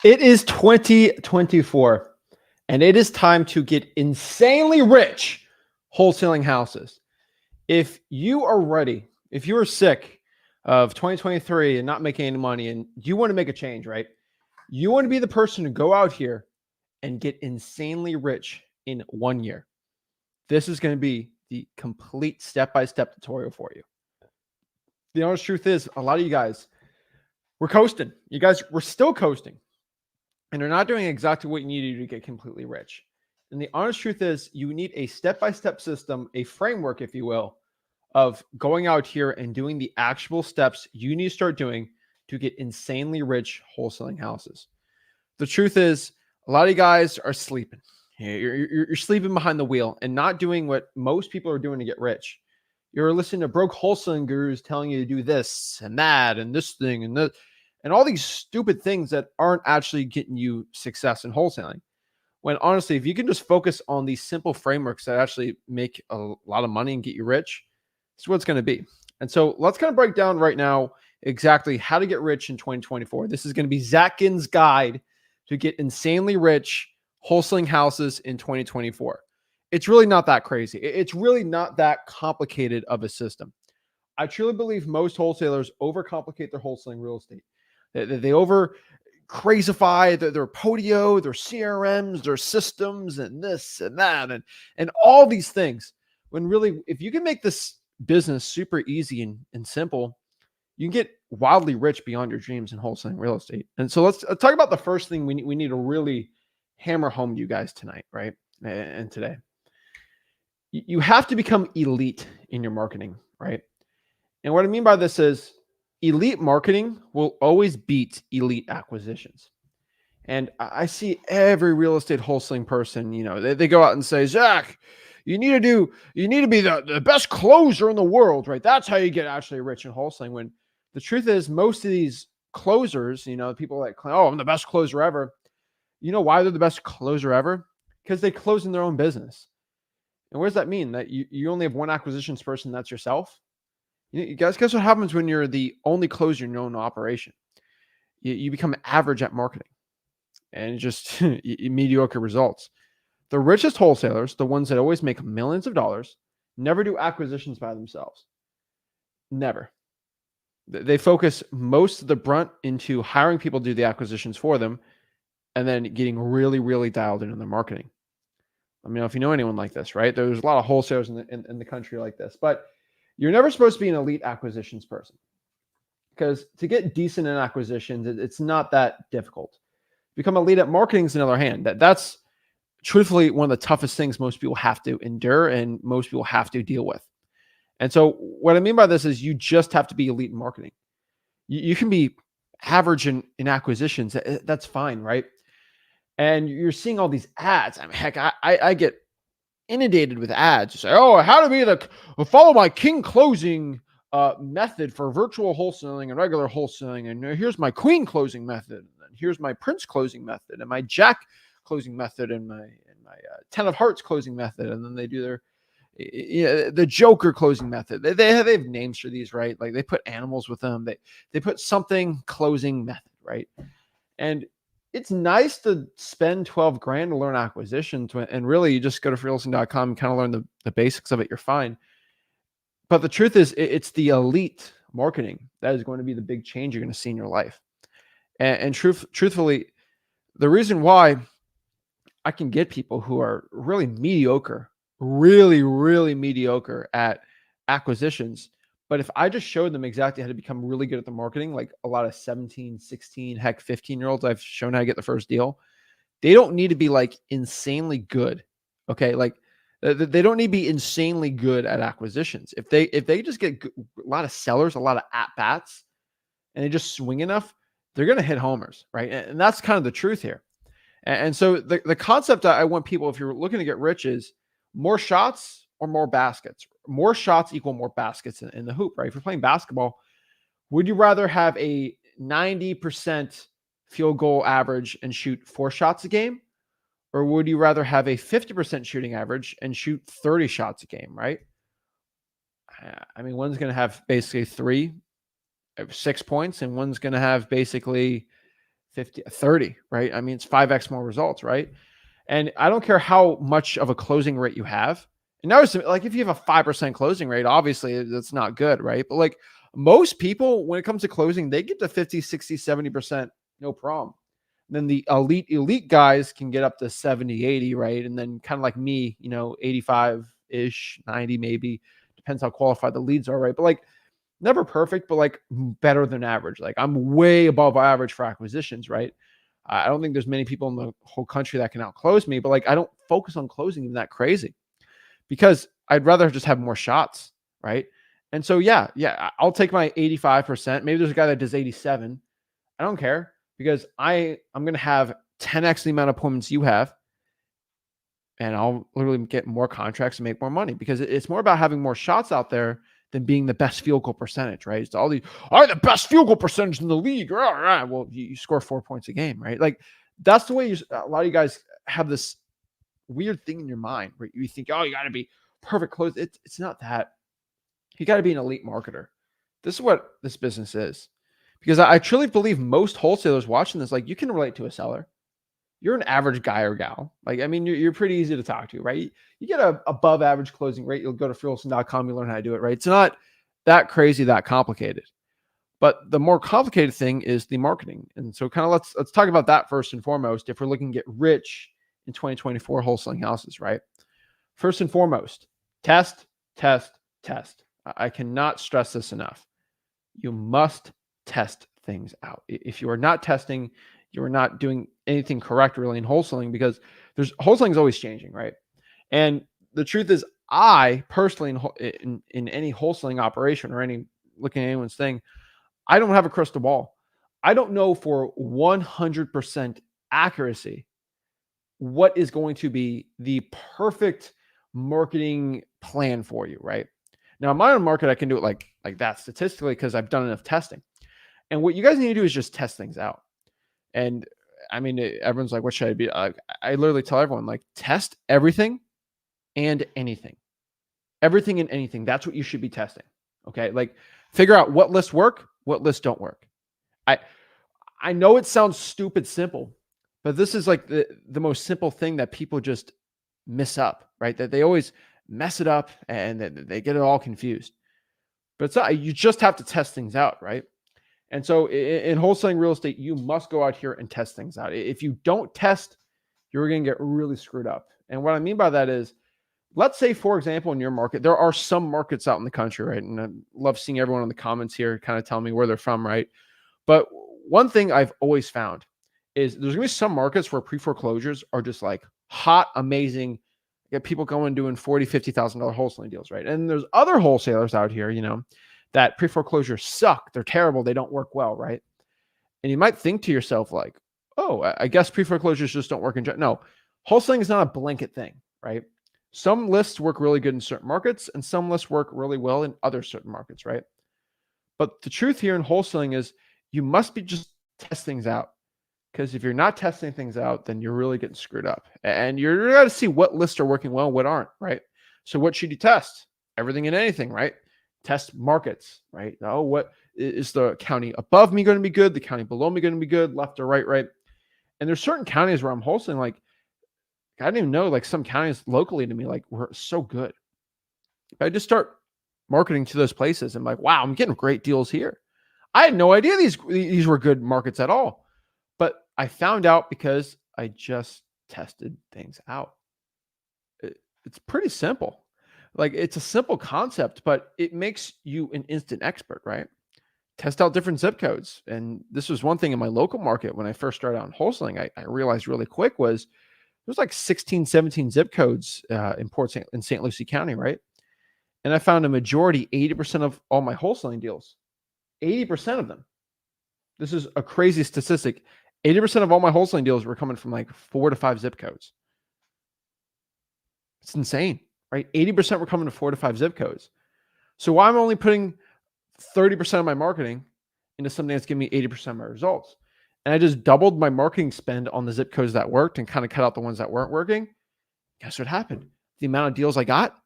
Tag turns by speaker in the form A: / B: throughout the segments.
A: It is 2024, and it is time to get insanely rich wholesaling houses. If you are ready, if you are sick of 2023 and not making any money, and you want to make a change, right? You want to be the person to go out here and get insanely rich in 1 year. This is going to be the complete step-by-step tutorial for you. The honest truth is, a lot of you guys, we're coasting. You guys, we're still coasting. And you're not doing exactly what you need to do to get completely rich. And the honest truth is, you need a step-by-step system, a framework, if you will, of going out here and doing the actual steps you need to start doing to get insanely rich wholesaling houses. The truth is, a lot of you guys are sleeping. You're sleeping behind the wheel and not doing what most people are doing to get rich. You're listening to broke wholesaling gurus telling you to do this and that and this thing and that, and all these stupid things that aren't actually getting you success in wholesaling. When honestly, if you can just focus on these simple frameworks that actually make a lot of money and get you rich, it's what it's going to be. And so let's kind of break down right now exactly how to get rich in 2024. This is going to be Zach Ginn's guide to get insanely rich wholesaling houses in 2024. It's really not that crazy. It's really not that complicated of a system. I truly believe most wholesalers overcomplicate their wholesaling real estate. They over crazify their Podio, their CRMs, their systems, and this and that, and all these things. When really, if you can make this business super easy and simple, you can get wildly rich beyond your dreams in wholesaling real estate. And so let's talk about the first thing we need to really hammer home to you guys tonight, right? And today. You have to become elite in your marketing, right? And what I mean by this is, elite marketing will always beat elite acquisitions. And I see every real estate wholesaling person, they go out and say, Zach, you need to be the best closer in the world, right? That's how you get actually rich in wholesaling. When the truth is, most of these closers, people that claim, oh, I'm the best closer ever. You know why they're the best closer ever? Because they close in their own business. And what does that mean? That you only have one acquisitions person, that's yourself? You guys, guess what happens when you're the only closer in your own operation? You become average at marketing and just mediocre results. The richest wholesalers, the ones that always make millions of dollars, never do acquisitions by themselves. Never. They focus most of the brunt into hiring people to do the acquisitions for them and then getting really, really dialed into their marketing. Let me know if you know anyone like this, right? There's a lot of wholesalers in the country like this, but you're never supposed to be an elite acquisitions person, because to get decent in acquisitions, it's not that difficult. Become elite at marketing is another hand. That's truthfully one of the toughest things most people have to endure and most people have to deal with. And so what I mean by this is, you just have to be elite in marketing. You can be average in acquisitions. That's fine, right? And you're seeing all these ads. I mean, heck, I get inundated with ads. You say, oh, how to follow my king closing method for virtual wholesaling and regular wholesaling. And here's my queen closing method. And here's my prince closing method and my jack closing method and my 10 of hearts closing method. And then they do their, the joker closing method. They have names for these, right? Like they put animals with them. They put something closing method, right? And it's nice to spend 12 grand to learn acquisitions, and really you just go to freelisting.com and kind of learn the basics of it. You're fine. But the truth is, it's the elite marketing that is going to be the big change you're going to see in your life. And truthfully, the reason why I can get people who are really mediocre, really, really mediocre at acquisitions, but if I just showed them exactly how to become really good at the marketing, like a lot of 17, 16, heck, 15-year-olds, I've shown how to get the first deal. They don't need to be like insanely good. Okay. Like they don't need to be insanely good at acquisitions. If they just get a lot of sellers, a lot of at-bats, and they just swing enough, they're going to hit homers. Right. And that's kind of the truth here. And so the concept that I want people, if you're looking to get rich, is more shots or more baskets. More shots equal more baskets in the hoop, right? If you're playing basketball, would you rather have a 90% field goal average and shoot 4 shots a game? Or would you rather have a 50% shooting average and shoot 30 shots a game, right? I mean, one's going to have basically 6 points, and one's going to have basically 50, 30, right? I mean, it's 5x more results, right? And I don't care how much of a closing rate you have. And notice, like, if you have a 5% closing rate, obviously that's not good, right? But like most people, when it comes to closing, they get to 50, 60, 70%, no problem. And then the elite guys can get up to 70, 80, right? And then kind of like me, 85-ish, 90 maybe. Depends how qualified the leads are, right? But like never perfect, but like better than average. Like I'm way above average for acquisitions, right? I don't think there's many people in the whole country that can outclose me, but like I don't focus on closing them that crazy because I'd rather just have more shots, right? And so yeah, I'll take my 85%. Maybe there's a guy that does 87. I don't care because I'm going to have 10x the amount of appointments you have, and I'll literally get more contracts and make more money because it's more about having more shots out there than being the best field goal percentage, right? It's all these, the best field goal percentage in the league. Well, you score 4 points a game, right? Like that's the way a lot of you guys have this weird thing in your mind where you think, oh, you got to be perfect close. It's not that. You got to be an elite marketer. This is what this business is. Because I truly believe most wholesalers watching this, like you can relate to a seller. You're an average guy or gal. Like, I mean, you're pretty easy to talk to, right? You get a above average closing rate. You'll go to freewholesaling.com. You learn how to do it, right? It's not that crazy, that complicated. But the more complicated thing is the marketing. And so kind of let's talk about that first and foremost. If we're looking to get rich in 2024 wholesaling houses, right? First and foremost, test, test, test. I cannot stress this enough. You must test things out. If you are not testing, you are not doing anything correct really in wholesaling because wholesaling is always changing, right? And the truth is, I personally in any wholesaling operation or any looking at anyone's thing, I don't have a crystal ball. I don't know for 100% accuracy what is going to be the perfect marketing plan for you, right? Now, in my own market, I can do it like that statistically because I've done enough testing. And what you guys need to do is just test things out. And I mean, everyone's like, what should I be? I literally tell everyone, like, test everything and anything. Everything and anything. That's what you should be testing. Okay. Like, figure out what lists work, what lists don't work. I know it sounds stupid simple, but this is like the most simple thing that people just miss up, right? That they always mess it up and they get it all confused. But it's not, you just have to test things out, right? And so in wholesaling real estate, you must go out here and test things out. If you don't test, you're going to get really screwed up. And what I mean by that is, let's say, for example, in your market, there are some markets out in the country, right? And I love seeing everyone in the comments here kind of tell me where they're from, right? But one thing I've always found is there's going to be some markets where pre-foreclosures are just like hot, amazing. You get people going doing $40,000, $50,000 wholesaling deals, right? And there's other wholesalers out here, that pre-foreclosures suck. They're terrible. They don't work well, right? And you might think to yourself like, oh, I guess pre-foreclosures just don't work in general. No, wholesaling is not a blanket thing, right? Some lists work really good in certain markets and some lists work really well in other certain markets, right? But the truth here in wholesaling is you must be just test things out. Because if you're not testing things out, then you're really getting screwed up. And you're going to see what lists are working well and what aren't, right? So what should you test? Everything and anything, right? Test markets, right? Oh, what is the county above me going to be good? The county below me going to be good? Left or right, right? And there's certain counties where I'm wholesaling, like, I didn't even know, like some counties locally to me, like, were so good. I just start marketing to those places. I'm like, wow, I'm getting great deals here. I had no idea these were good markets at all. But I found out because I just tested things out. It's pretty simple. Like, it's a simple concept, but it makes you an instant expert, right? Test out different zip codes. And this was one thing in my local market when I first started out in wholesaling, I realized really quick was there's like 16, 17 zip codes in St. Lucie County, right? And I found a majority, 80% of all my wholesaling deals, 80% of them. This is a crazy statistic. 80% of all my wholesaling deals were coming from like 4 to 5 zip codes. It's insane, right? 80% were coming to 4 to 5 zip codes. So why am I only putting 30% of my marketing into something that's giving me 80% of my results? And I just doubled my marketing spend on the zip codes that worked and kind of cut out the ones that weren't working. Guess what happened? The amount of deals I got,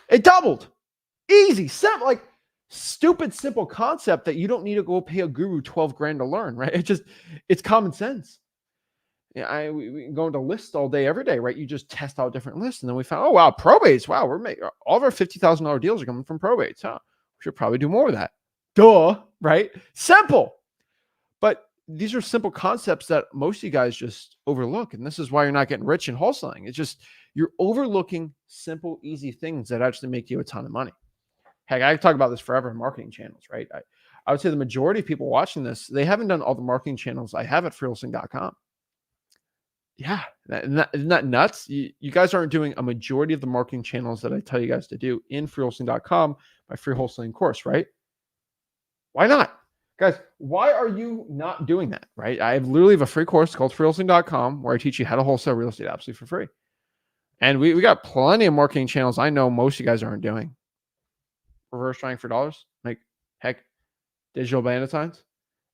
A: it doubled. Easy, simple, like stupid, simple concept that you don't need to go pay a guru 12 grand to learn, right? It's common sense. Yeah, we go into lists all day, every day, right? You just test out different lists. And then we found, oh, wow, probates. Wow, we're making all of our $50,000 deals are coming from probates. Huh? We should probably do more of that. Duh, right? Simple. But these are simple concepts that most of you guys just overlook. And this is why you're not getting rich in wholesaling. It's just you're overlooking simple, easy things that actually make you a ton of money. Heck, I talk about this forever in marketing channels, right? I would say the majority of people watching this, they haven't done all the marketing channels I have at freewholesaling.com. Yeah, isn't that nuts? You guys aren't doing a majority of the marketing channels that I tell you guys to do in freewholesaling.com, my free wholesaling course, right? Why not? Guys, why are you not doing that, right? I literally have a free course called freewholesaling.com where I teach you how to wholesale real estate absolutely for free. And we got plenty of marketing channels I know most of you guys aren't doing. Reverse trying for dollars, like heck, digital bandit signs.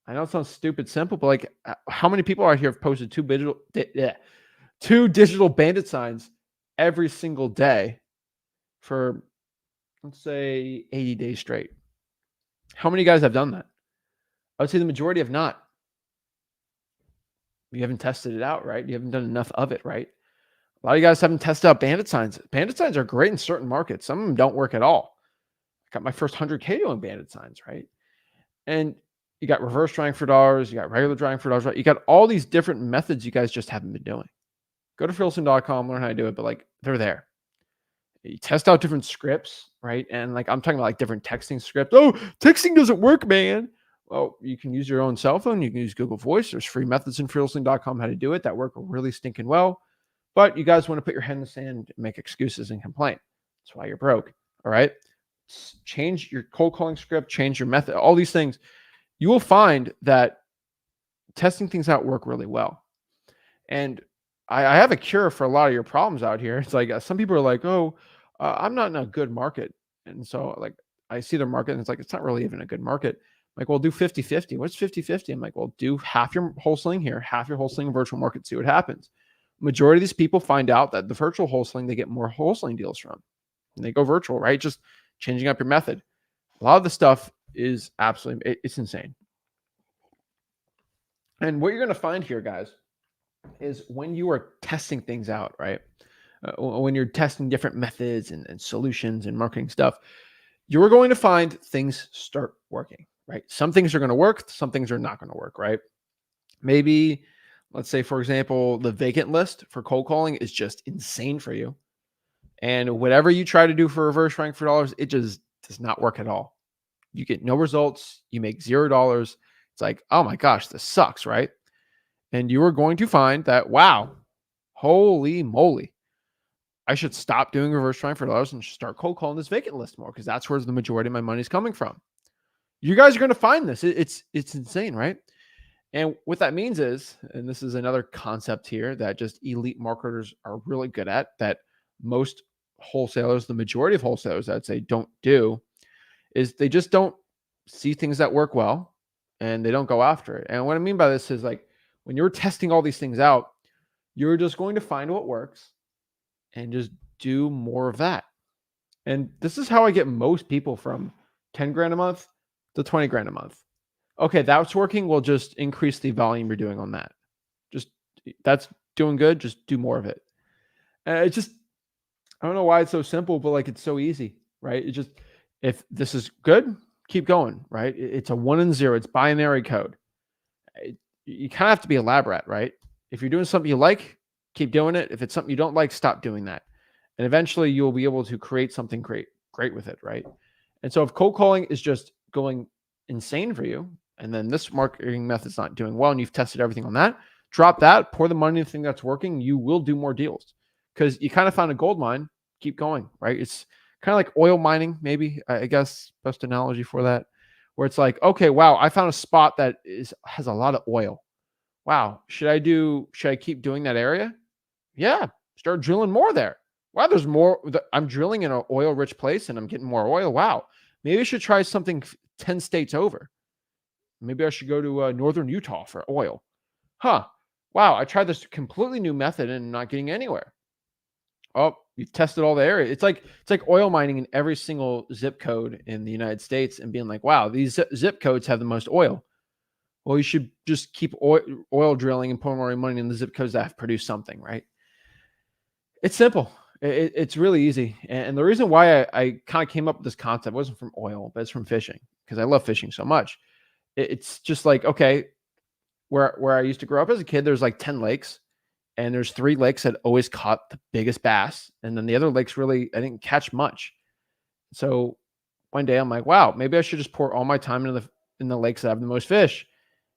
A: I know it sounds stupid simple, but like how many people out here have posted two digital bandit signs every single day for, let's say, 80 days straight? How many guys have done that? I would say the majority have not. You haven't tested it out, right? You haven't done enough of it, right? A lot of you guys haven't tested out bandit signs. Bandit signs are great in certain markets. Some of them don't work at all. I got my first 100K doing bandit signs, right? And you got reverse drawing for dollars. You got regular drawing for dollars, right? You got all these different methods you guys just haven't been doing. Go to freewholesaling.com, learn how to do it, but like they're there. You test out different scripts, right? And like I'm talking about like different texting scripts. Oh, texting doesn't work, man. Well, you can use your own cell phone. You can use Google Voice. There's free methods in freewholesaling.com how to do it that work really stinking well. But you guys want to put your head in the sand and make excuses and complain. That's why you're broke. All right. Change your cold calling script, change your method, all these things. You will find that testing things out work really well. And I have a cure for a lot of your problems out here. It's like some people are like, oh, I'm not in a good market. And so like I see their market and it's like, it's not really even a good market. I'm like, well, do 50-50. What's 50-50? I'm like, well, do half your wholesaling here, half your wholesaling in virtual market, see what happens. Majority of these people find out that the virtual wholesaling, they get more wholesaling deals from. And they go virtual, right? Just changing up your method. A lot of the stuff is absolutely, it's insane. And what you're going to find here, guys, is when you are testing things out, right? When you're testing different methods and solutions and marketing stuff, you're going to find things start working, right? Some things are going to work. Some things are not going to work, right? Maybe, let's say, for example, the vacant list for cold calling is just insane for you. And whatever you try to do for reverse rank for dollars, it just does not work at all. You get no results. You make $0. It's like, oh my gosh, this sucks, right? And you are going to find that, wow, holy moly, I should stop doing reverse trying for dollars and start cold calling this vacant list more because that's where the majority of my money is coming from. You guys are going to find this. It's insane, right? And what that means is, and this is another concept here that just elite marketers are really good at, that most wholesalers, the majority of wholesalers, I'd say, don't do, is they just don't see things that work well and they don't go after it. And what I mean by this is like when you're testing all these things out, you're just going to find what works and just do more of that. And this is how I get most people from 10 grand a month to 20 grand a month. Okay, that's working. We'll just increase the volume you're doing on that. Just that's doing good. Just do more of it. And it's just, I don't know why it's so simple, but like it's so easy, right? It just, if this is good, keep going, right? It's a 1 and 0. It's binary code. You kind of have to be a lab rat, right? If you're doing something you like, keep doing it. If it's something you don't like, stop doing that. And eventually you'll be able to create something great with it, right? And so if cold calling is just going insane for you, and then this marketing method's not doing well, and you've tested everything on that, drop that, pour the money in the thing that's working, you will do more deals. Because you kind of found a gold mine, keep going, right? It's kind of like oil mining, maybe, I guess, best analogy for that, where it's like, okay, wow, I found a spot that has a lot of oil. Wow, should I keep doing that area? Yeah, start drilling more there. Wow, there's more. I'm drilling in an oil-rich place and I'm getting more oil. Wow, maybe I should try something 10 states over. Maybe I should go to northern Utah for oil. Huh. Wow, I tried this completely new method and not getting anywhere. Oh, You've tested all the areas. It's like oil mining in every single zip code in the United States and being like, wow, these zip codes have the most oil. Well, you should just keep oil drilling and pouring more money in the zip codes that have produced something, right? It's simple. It's really easy. And the reason why I kind of came up with this concept wasn't from oil, but it's from fishing, because I love fishing so much. It's just like, okay, where I used to grow up as a kid, there's like 10 lakes, and there's 3 lakes that always caught the biggest bass. And then the other lakes really, I didn't catch much. So one day I'm like, wow, maybe I should just pour all my time in the lakes that have the most fish.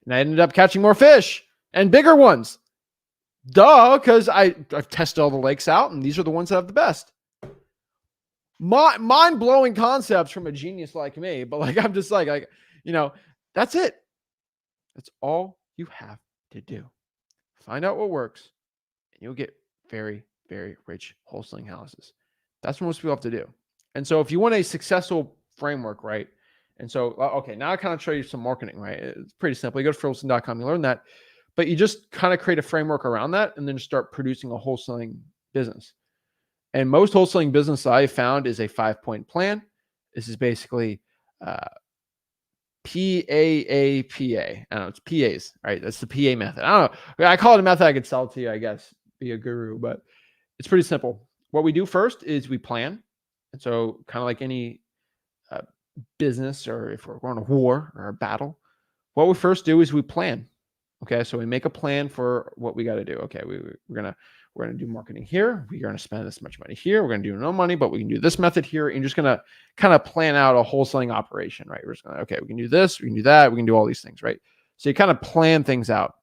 A: And I ended up catching more fish and bigger ones. Duh, because I've tested all the lakes out, and these are the ones that have the best. Mind-blowing concepts from a genius like me, but like I'm just like, that's it. That's all you have to do. Find out what works, and you'll get very, very rich wholesaling houses. That's what most people have to do. And so if you want a successful framework, right? And so, okay, now I kind of show you some marketing, right? It's pretty simple. You go to wholesaling.com, you learn that. But you just kind of create a framework around that and then start producing a wholesaling business. And most wholesaling business I found is a 5-point plan. This is basically PAAPA. I don't know, it's PAs, right? That's the PA method. I don't know. I call it a method I could sell to you, I guess, be a guru, but it's pretty simple. What we do first is we plan. And so kind of like any business, or if we're going to war or a battle, what we first do is we plan. Okay, so we make a plan for what we got to do. Okay, we're gonna do marketing here. We're gonna spend this much money here. We're gonna do no money, but we can do this method here. And you're just gonna kind of plan out a wholesaling operation, right? We're just gonna, okay, we can do this, we can do that, we can do all these things, right? So you kind of plan things out.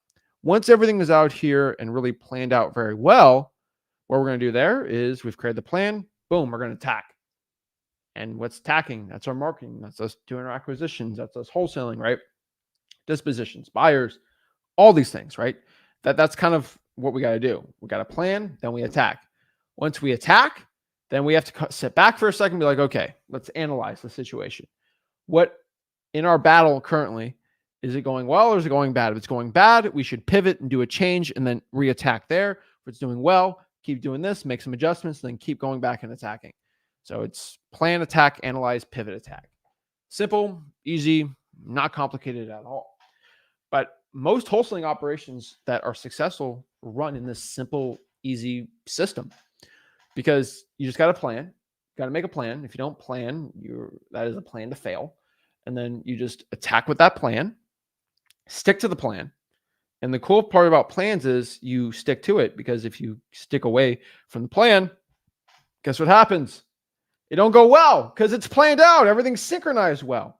A: Once everything is out here and really planned out very well, what we're gonna do there is we've created the plan. Boom, we're gonna attack. And what's attacking? That's our marketing. That's us doing our acquisitions. That's us wholesaling, right? Dispositions, buyers, all these things, right? That's kind of what we got to do. We got to plan, then we attack. Once we attack, then we have to sit back for a second and be like, okay, let's analyze the situation. What in our battle currently, is it going well or is it going bad? If it's going bad, we should pivot and do a change and then re-attack there. If it's doing well, keep doing this, make some adjustments, then keep going back and attacking. So it's plan, attack, analyze, pivot, attack. Simple, easy, not complicated at all. But most wholesaling operations that are successful run in this simple, easy system, because you just got to plan, got to make a plan. If you don't plan, that is a plan to fail. And then you just attack with that plan, stick to the plan. And the cool part about plans is you stick to it, because if you stick away from the plan, guess what happens? It don't go well because it's planned out. Everything's synchronized well.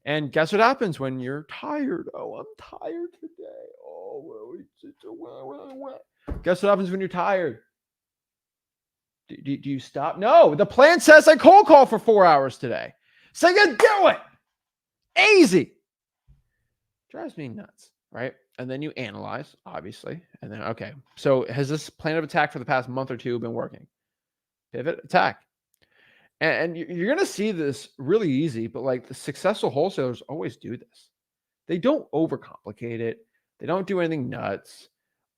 A: And guess what happens when you're tired? Oh, I'm tired today. Oh, guess what happens when you're tired? Do you stop? No, the plan says I cold call for 4 hours today. So you do it. Easy. Drives me nuts, right? And then you analyze, obviously. And then, okay, so has this plan of attack for the past month or two been working? Pivot, attack. And you're going to see this really easy, but like the successful wholesalers always do this. They don't overcomplicate it. They don't do anything nuts.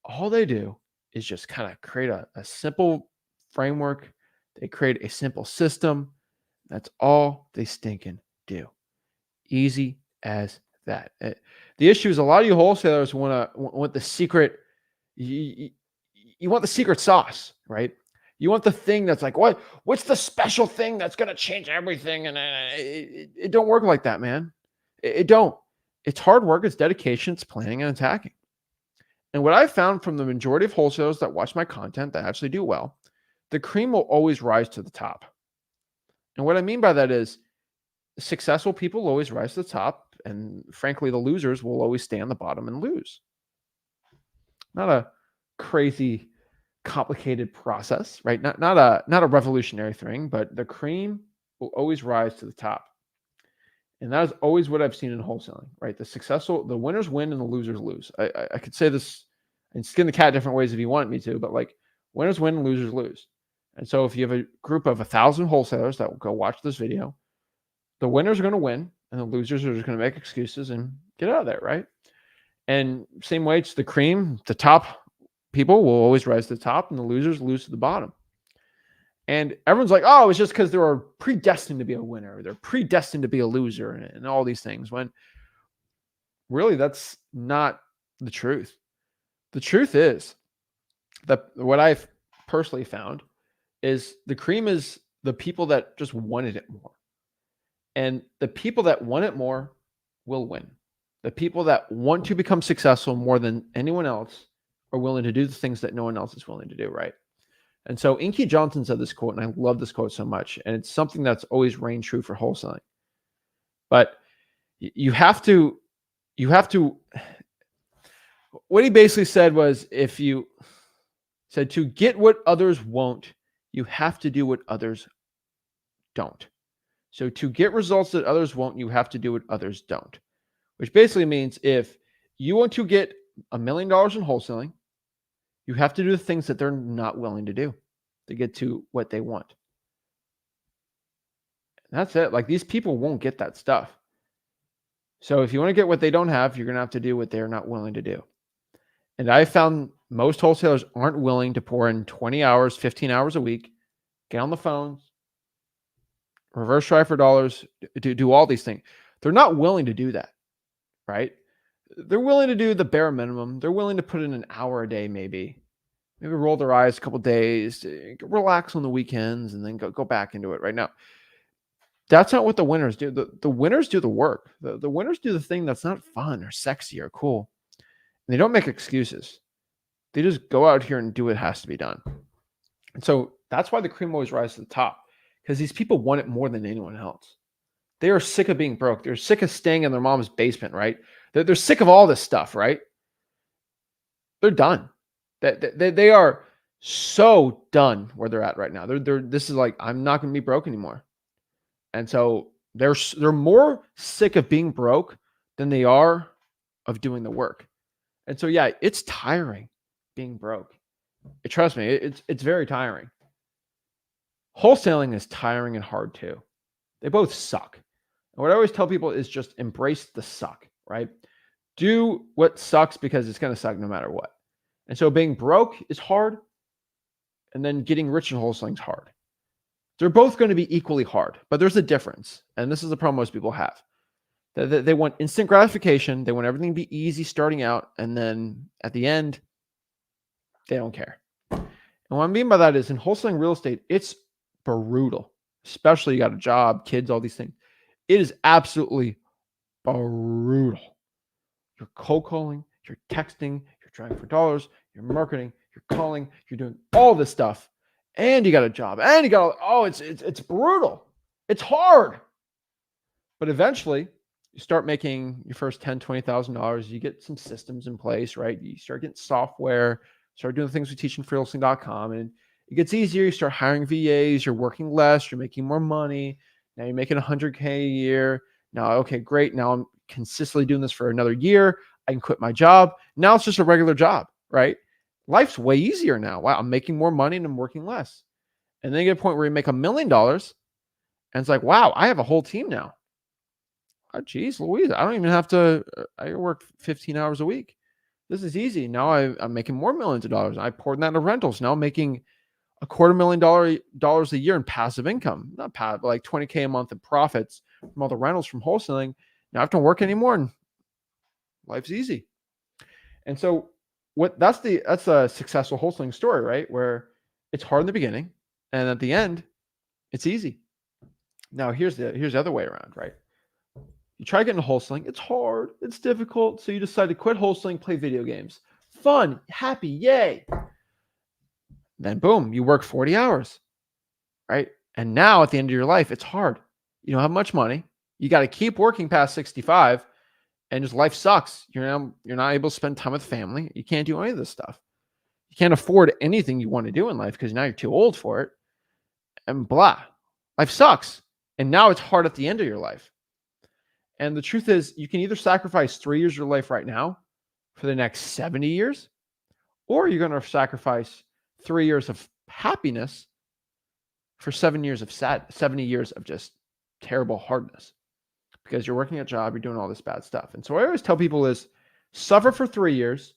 A: All they do is just kind of create a simple framework. They create a simple system. That's all they stinking do. Easy as that. The issue is a lot of you wholesalers want the secret. You want the secret sauce, right? You want the thing that's like, what's the special thing that's going to change everything? And it don't work like that, man. It don't. It's hard work. It's dedication. It's planning and attacking. And what I've found from the majority of wholesalers that watch my content that actually do well, the cream will always rise to the top. And what I mean by that is successful people always rise to the top. And frankly, the losers will always stay on the bottom and lose. Not a crazy complicated process, right? Not a revolutionary thing, but the cream will always rise to the top. And that is always what I've seen in wholesaling, right? The winners win and the losers lose. I could say this and skin the cat different ways if you want me to, but like winners win and losers lose. And so if you have a group of 1,000 wholesalers that will go watch this video, the winners are going to win and the losers are just going to make excuses and get out of there, right? And same way, it's the cream, the top people will always rise to the top and the losers lose to the bottom. And everyone's like, oh, it's just because they're predestined to be a winner. They're predestined to be a loser and all these things. When really, that's not the truth. The truth is that what I've personally found is the cream is the people that just wanted it more. And the people that want it more will win. The people that want to become successful more than anyone else are willing to do the things that no one else is willing to do, right? And so Inky Johnson said this quote, and I love this quote so much. And it's something that's always reigned true for wholesaling. But you have to, what he basically said was, if you said to get what others won't, you have to do what others don't. So to get results that others won't, you have to do what others don't, which basically means if you want to get $1 million in wholesaling, you have to do the things that they're not willing to do to get to what they want. And that's it. Like, these people won't get that stuff. So if you want to get what they don't have, you're going to have to do what they're not willing to do. And I found most wholesalers aren't willing to pour in 20 hours, 15 hours a week, get on the phones, reverse try for dollars, do all these things. They're not willing to do that, right? They're willing to do the bare minimum. They're willing to put in an hour a day, maybe roll their eyes a couple of days, relax on the weekends, and then go back into it right now. That's not what the winners do. The winners do the work. The winners do the thing that's not fun or sexy or cool. And they don't make excuses. They just go out here and do what has to be done. And so that's why the cream always rises to the top, because these people want it more than anyone else. They are sick of being broke. They're sick of staying in their mom's basement, right? They're sick of all this stuff, right? They're done. They are so done where they're at right now. This is like, I'm not going to be broke anymore. And so they're more sick of being broke than they are of doing the work. And so, yeah, it's tiring being broke. Trust me, it's very tiring. Wholesaling is tiring and hard too. They both suck. And what I always tell people is just embrace the suck, right? Do what sucks, because it's going to suck no matter what. And so being broke is hard, and then getting rich in wholesaling is hard. They're both going to be equally hard, but there's a difference. And this is the problem most people have. They want instant gratification. They want everything to be easy starting out. And then at the end, they don't care. And what I mean by that is, in wholesaling real estate, it's brutal, especially you got a job, kids, all these things. It is absolutely brutal. You're cold calling, you're texting, you're trying for dollars, you're marketing, you're calling, you're doing all this stuff. And you got a job, and you got, it's brutal. It's hard. But eventually you start making your first $10,000, $20,000. You get some systems in place, right? You start getting software, start doing things we teach in freewholesaling.com, and it gets easier. You start hiring VAs, you're working less, you're making more money. Now you're making $100K a year. Now, okay, great. Now I'm consistently doing this for another year. I can quit my job. Now it's just a regular job, right? Life's way easier now. Wow, I'm making more money and I'm working less. And then you get a point where you make $1 million, and it's like, wow, I have a whole team now. Oh, geez, Louise, I don't even have to, I work 15 hours a week. This is easy. Now I'm making more millions of dollars. I poured that into rentals. Now I'm making $250,000 a year in passive income. Not passive, but like $20K a month in profits from all the rentals from wholesaling. Now I don't have to work anymore, and life's easy. And so that's a successful wholesaling story, right? Where it's hard in the beginning, and at the end, it's easy. Now here's the other way around, right? You try getting into wholesaling, it's hard, it's difficult, so you decide to quit wholesaling, play video games. Fun, happy, yay. Then boom, you work 40 hours, right? And now at the end of your life, it's hard. You don't have much money. You got to keep working past 65, and just life sucks. You're not able to spend time with family. You can't do any of this stuff. You can't afford anything you want to do in life because now you're too old for it. And blah, life sucks. And now it's hard at the end of your life. And the truth is, you can either sacrifice 3 years of your life right now for the next 70 years, or you're going to sacrifice 3 years of happiness for 70 years of just terrible hardness, because you're working a job, you're doing all this bad stuff. And so what I always tell people is suffer for 3 years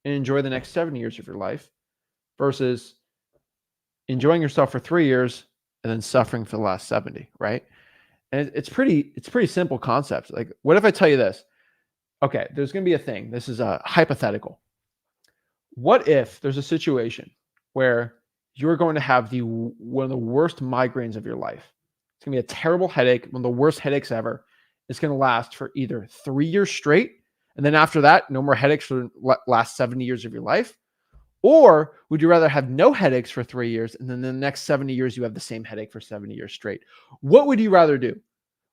A: and enjoy the next 7 years of your life, versus enjoying yourself for 3 years and then suffering for the last 70, right? And it's pretty simple concept. Like, what if I tell you this? Okay, there's going to be a thing. This is a hypothetical. What if there's a situation where you're going to have one of the worst migraines of your life? It's going to be a terrible headache, one of the worst headaches ever. It's going to last for either 3 years straight, and then after that, no more headaches for the last 70 years of your life. Or would you rather have no headaches for 3 years, and then the next 70 years you have the same headache for 70 years straight? What would you rather do?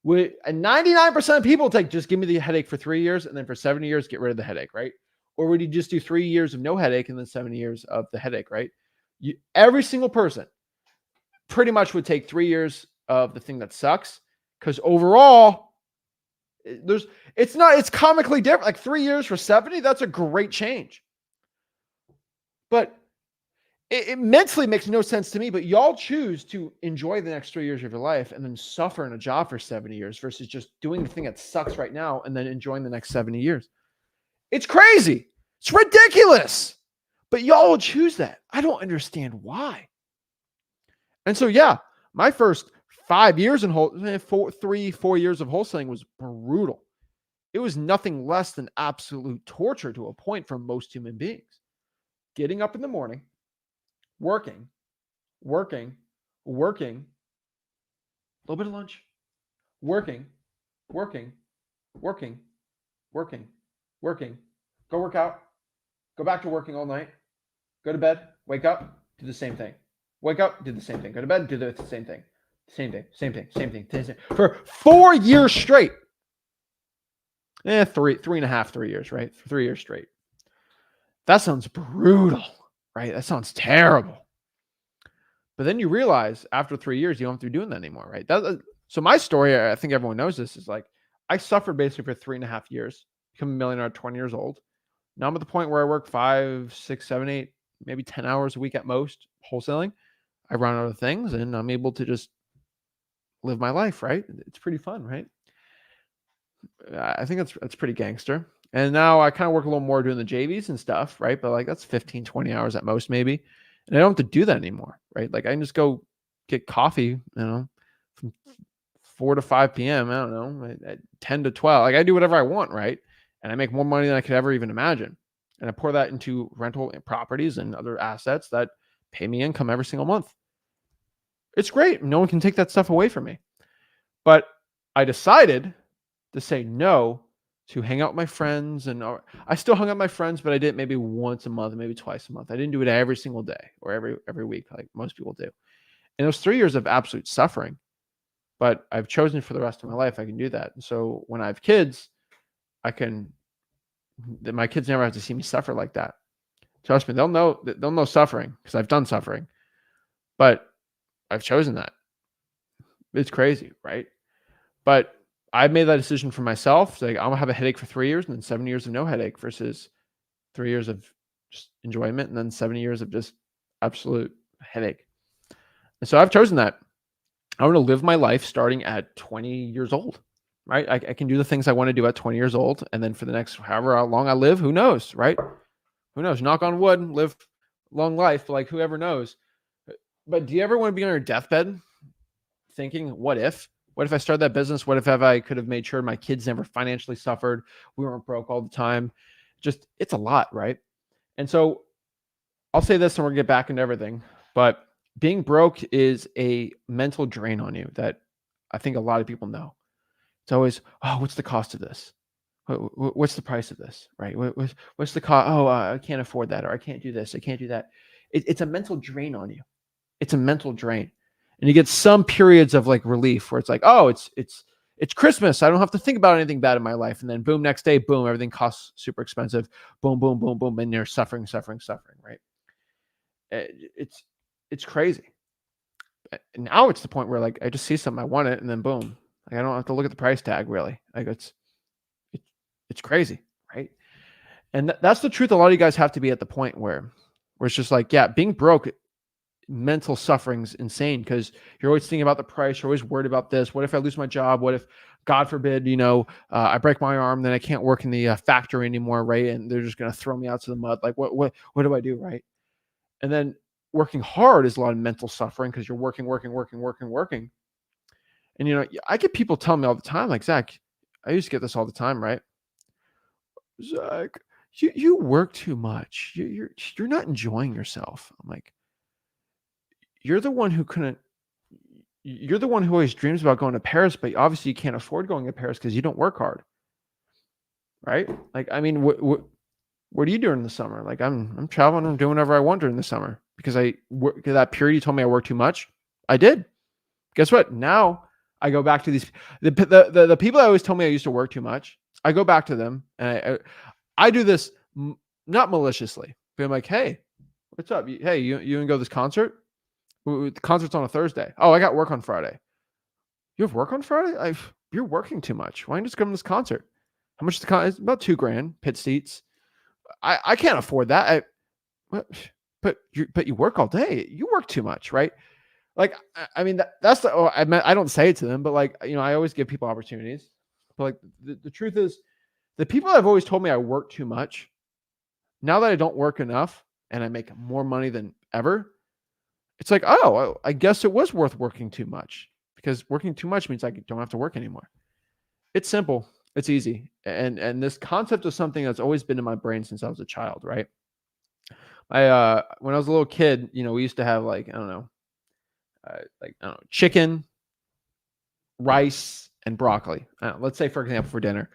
A: Would 99% of people take, just give me the headache for 3 years, and then for 70 years, get rid of the headache, right? Or would you just do 3 years of no headache and then 70 years of the headache, right? Every single person pretty much would take 3 years of the thing that sucks, because overall, it's comically different. Like 3 years for 70, that's a great change. But it mentally makes no sense to me, but y'all choose to enjoy the next 3 years of your life and then suffer in a job for 70 years versus just doing the thing that sucks right now and then enjoying the next 70 years. It's crazy. It's ridiculous. But y'all will choose that. I don't understand why. And so, yeah, my first 5 years in 4 years of wholesaling was brutal. It was nothing less than absolute torture to a point for most human beings. Getting up in the morning, working, a little bit of lunch, working, go work out, go back to working all night, go to bed, wake up, do the same thing. Wake up, do the same thing. Go to bed, do the same thing. Same thing. For 4 years straight. 3 years, right? For 3 years straight. That sounds brutal, right? That sounds terrible. But then you realize after 3 years, you don't have to be doing that anymore, right? So my story, I think everyone knows this, is like I suffered basically for 3.5 years, become a millionaire at 20 years old. Now I'm at the point where I work 5, 6, 7, 8, maybe 10 hours a week at most wholesaling. I run other things and I'm able to just live my life, right? It's pretty fun, right? I think that's pretty gangster. And now I kind of work a little more doing the JVs and stuff, right? But like that's 15, 20 hours at most, maybe. And I don't have to do that anymore, right? Like I can just go get coffee, from 4 to 5 p.m. I don't know, at 10 to 12. Like I do whatever I want, right? And I make more money than I could ever even imagine. And I pour that into rental properties and other assets that pay me income every single month. It's great. No one can take that stuff away from me. But I decided to say no to hang out with my friends. And I still hung out with my friends, but I did it maybe once a month, maybe twice a month. I didn't do it every single day or every week like most people do. And it was 3 years of absolute suffering. But I've chosen for the rest of my life, I can do that. And so when I have kids, my kids never have to see me suffer like that. Trust me, they'll know suffering because I've done suffering. But I've chosen that. It's crazy, right? But I made that decision for myself. Like I'm gonna have a headache for 3 years and then 7 years of no headache versus 3 years of just enjoyment and then 7 years of just absolute headache. And so I've chosen that. I want to live my life starting at 20 years old, right? I can do the things I want to do at 20 years old. And then for the next however long I live, who knows, right? Who knows? Knock on wood, live long life, like whoever knows. But do you ever want to be on your deathbed thinking, what if? What if I started that business? What if I could have made sure my kids never financially suffered? We weren't broke all the time. Just, it's a lot, right? And so I'll say this and we'll get back into everything. But being broke is a mental drain on you that I think a lot of people know. It's always, oh, what's the cost of this? What's the price of this, right? What's the cost? Oh, I can't afford that, or I can't do this. I can't do that. It's a mental drain on you. It's a mental drain. And you get some periods of like relief where it's like, oh, it's Christmas. I don't have to think about anything bad in my life. And then boom, next day, boom, everything costs super expensive. Boom, boom, boom, boom. And you're suffering, right? It's crazy. And now it's the point where like, I just see something, I want it. And then boom, like I don't have to look at the price tag really. Like it's crazy. Right. And that's the truth. A lot of you guys have to be at the point where it's just like, yeah, being broke, mental suffering's insane because you're always thinking about the price. You're always worried about this. What if I lose my job? What if, God forbid, I break my arm, then I can't work in the factory anymore, right? And they're just going to throw me out to the mud. Like, what do I do, right? And then working hard is a lot of mental suffering because you're working. And I get people telling me all the time, like, Zach, I used to get this all the time, right? Zach, you work too much. You're not enjoying yourself. I'm like, you're the one who couldn't. You're the one who always dreams about going to Paris, but obviously you can't afford going to Paris because you don't work hard, right? Like, I mean, what are you doing in the summer? Like, I'm traveling. I'm doing whatever I want during the summer because that period you told me I worked too much. I did. Guess what? Now I go back to the people that always told me I used to work too much. I go back to them and I do this not maliciously, but I'm like, hey, what's up? Hey, you gonna go to this concert? The concert's on a Thursday. Oh, I got work on Friday. You have work on Friday? You're working too much. Why don't you just come to this concert? How much is the concert? It's about $2,000, pit seats. I can't afford that. But you work all day. You work too much, right? Like, I mean, that's I don't say it to them, but like, I always give people opportunities. But like, the truth is, the people that have always told me I work too much, now that I don't work enough and I make more money than ever, it's like, oh, I guess it was worth working too much, because working too much means I don't have to work anymore. It's simple. It's easy. And this concept is something that's always been in my brain since I was a child, right? When I was a little kid, we used to have like, I don't know, chicken, rice, and broccoli. Let's say, for example, for dinner.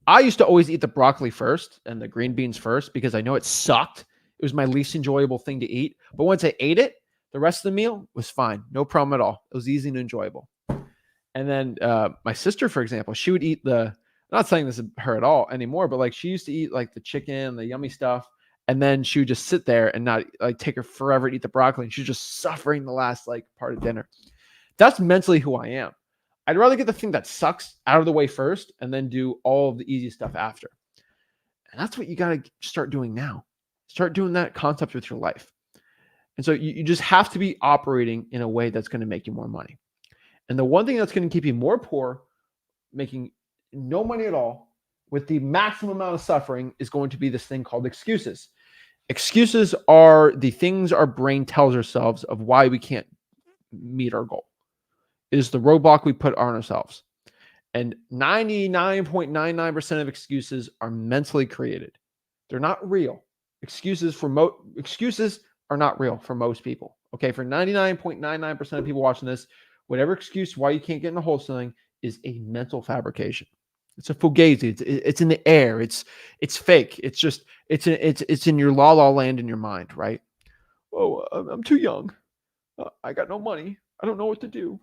A: I used to always eat the broccoli first and the green beans first because I know it sucked. It was my least enjoyable thing to eat. But once I ate it, the rest of the meal was fine. No problem at all. It was easy and enjoyable. And then my sister, for example, she would eat I'm not saying this is her at all anymore, but like she used to eat like the chicken, the yummy stuff. And then she would just sit there and not like take her forever to eat the broccoli. And she's just suffering the last like part of dinner. That's mentally who I am. I'd rather get the thing that sucks out of the way first and then do all of the easy stuff after. And that's what you got to start doing now. Start doing that concept with your life. And so you just have to be operating in a way that's going to make you more money. And the one thing that's going to keep you more poor, making no money at all, with the maximum amount of suffering, is going to be this thing called excuses. Excuses are the things our brain tells ourselves of why we can't meet our goal. It is the roadblock we put on ourselves. And 99.99% of excuses are mentally created. They're not real. Excuses are not real for most people. Okay, for 99.99% of people watching this, whatever excuse why you can't get into wholesaling is a mental fabrication. It's a fugazi. It's in the air. It's fake. It's in your la la land in your mind, right? Oh, I'm too young. I got no money. I don't know what to do.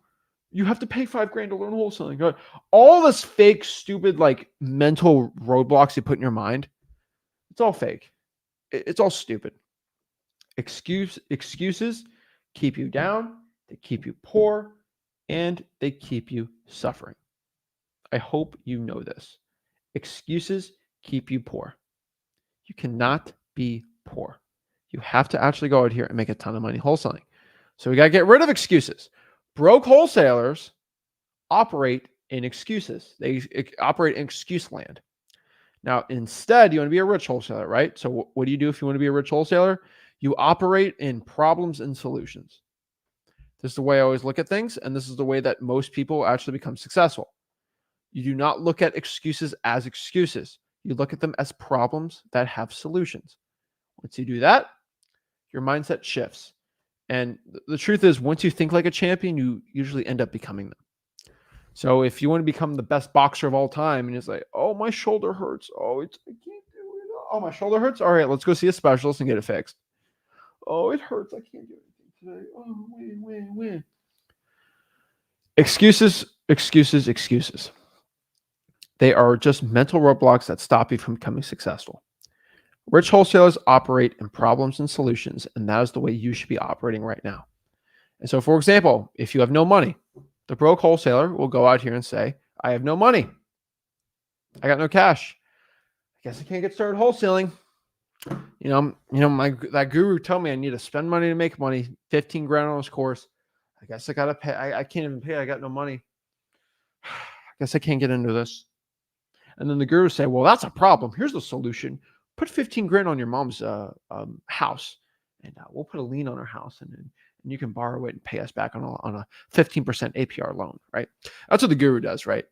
A: You have to pay $5,000 to learn wholesaling. All this fake, stupid, like mental roadblocks you put in your mind. It's all fake. It's all stupid. Excuses keep you down. They keep you poor, and they keep you suffering. I hope you know this. Excuses keep you poor. You cannot be poor. You have to actually go out here and make a ton of money wholesaling. So we got to get rid of excuses. Broke wholesalers operate in excuses. They operate in excuse land. Now, instead, you want to be a rich wholesaler, right? So what do you do if you want to be a rich wholesaler? You operate in problems and solutions. This is the way I always look at things, and this is the way that most people actually become successful. You do not look at excuses as excuses. You look at them as problems that have solutions. Once you do that, your mindset shifts. And the truth is, once you think like a champion, you usually end up becoming them. So if you want to become the best boxer of all time, and it's like, oh, my shoulder hurts. Oh, I can't do it. Oh, my shoulder hurts. All right, let's go see a specialist and get it fixed. Oh, it hurts. I can't do anything today. Oh, win. Excuses. They are just mental roadblocks that stop you from becoming successful. Rich wholesalers operate in problems and solutions, and that is the way you should be operating right now. And so, for example, if you have no money, the broke wholesaler will go out here and say, I have no money. I got no cash. I guess I can't get started wholesaling. That guru told me I need to spend money to make money, $15,000 on this course. I guess I got to pay. I can't even pay. I got no money. I guess I can't get into this. And then the guru say, well, that's a problem. Here's the solution. Put $15,000 on your mom's house and we'll put a lien on our house, and you can borrow it and pay us back on a 15% APR loan, right? That's what the guru does, right?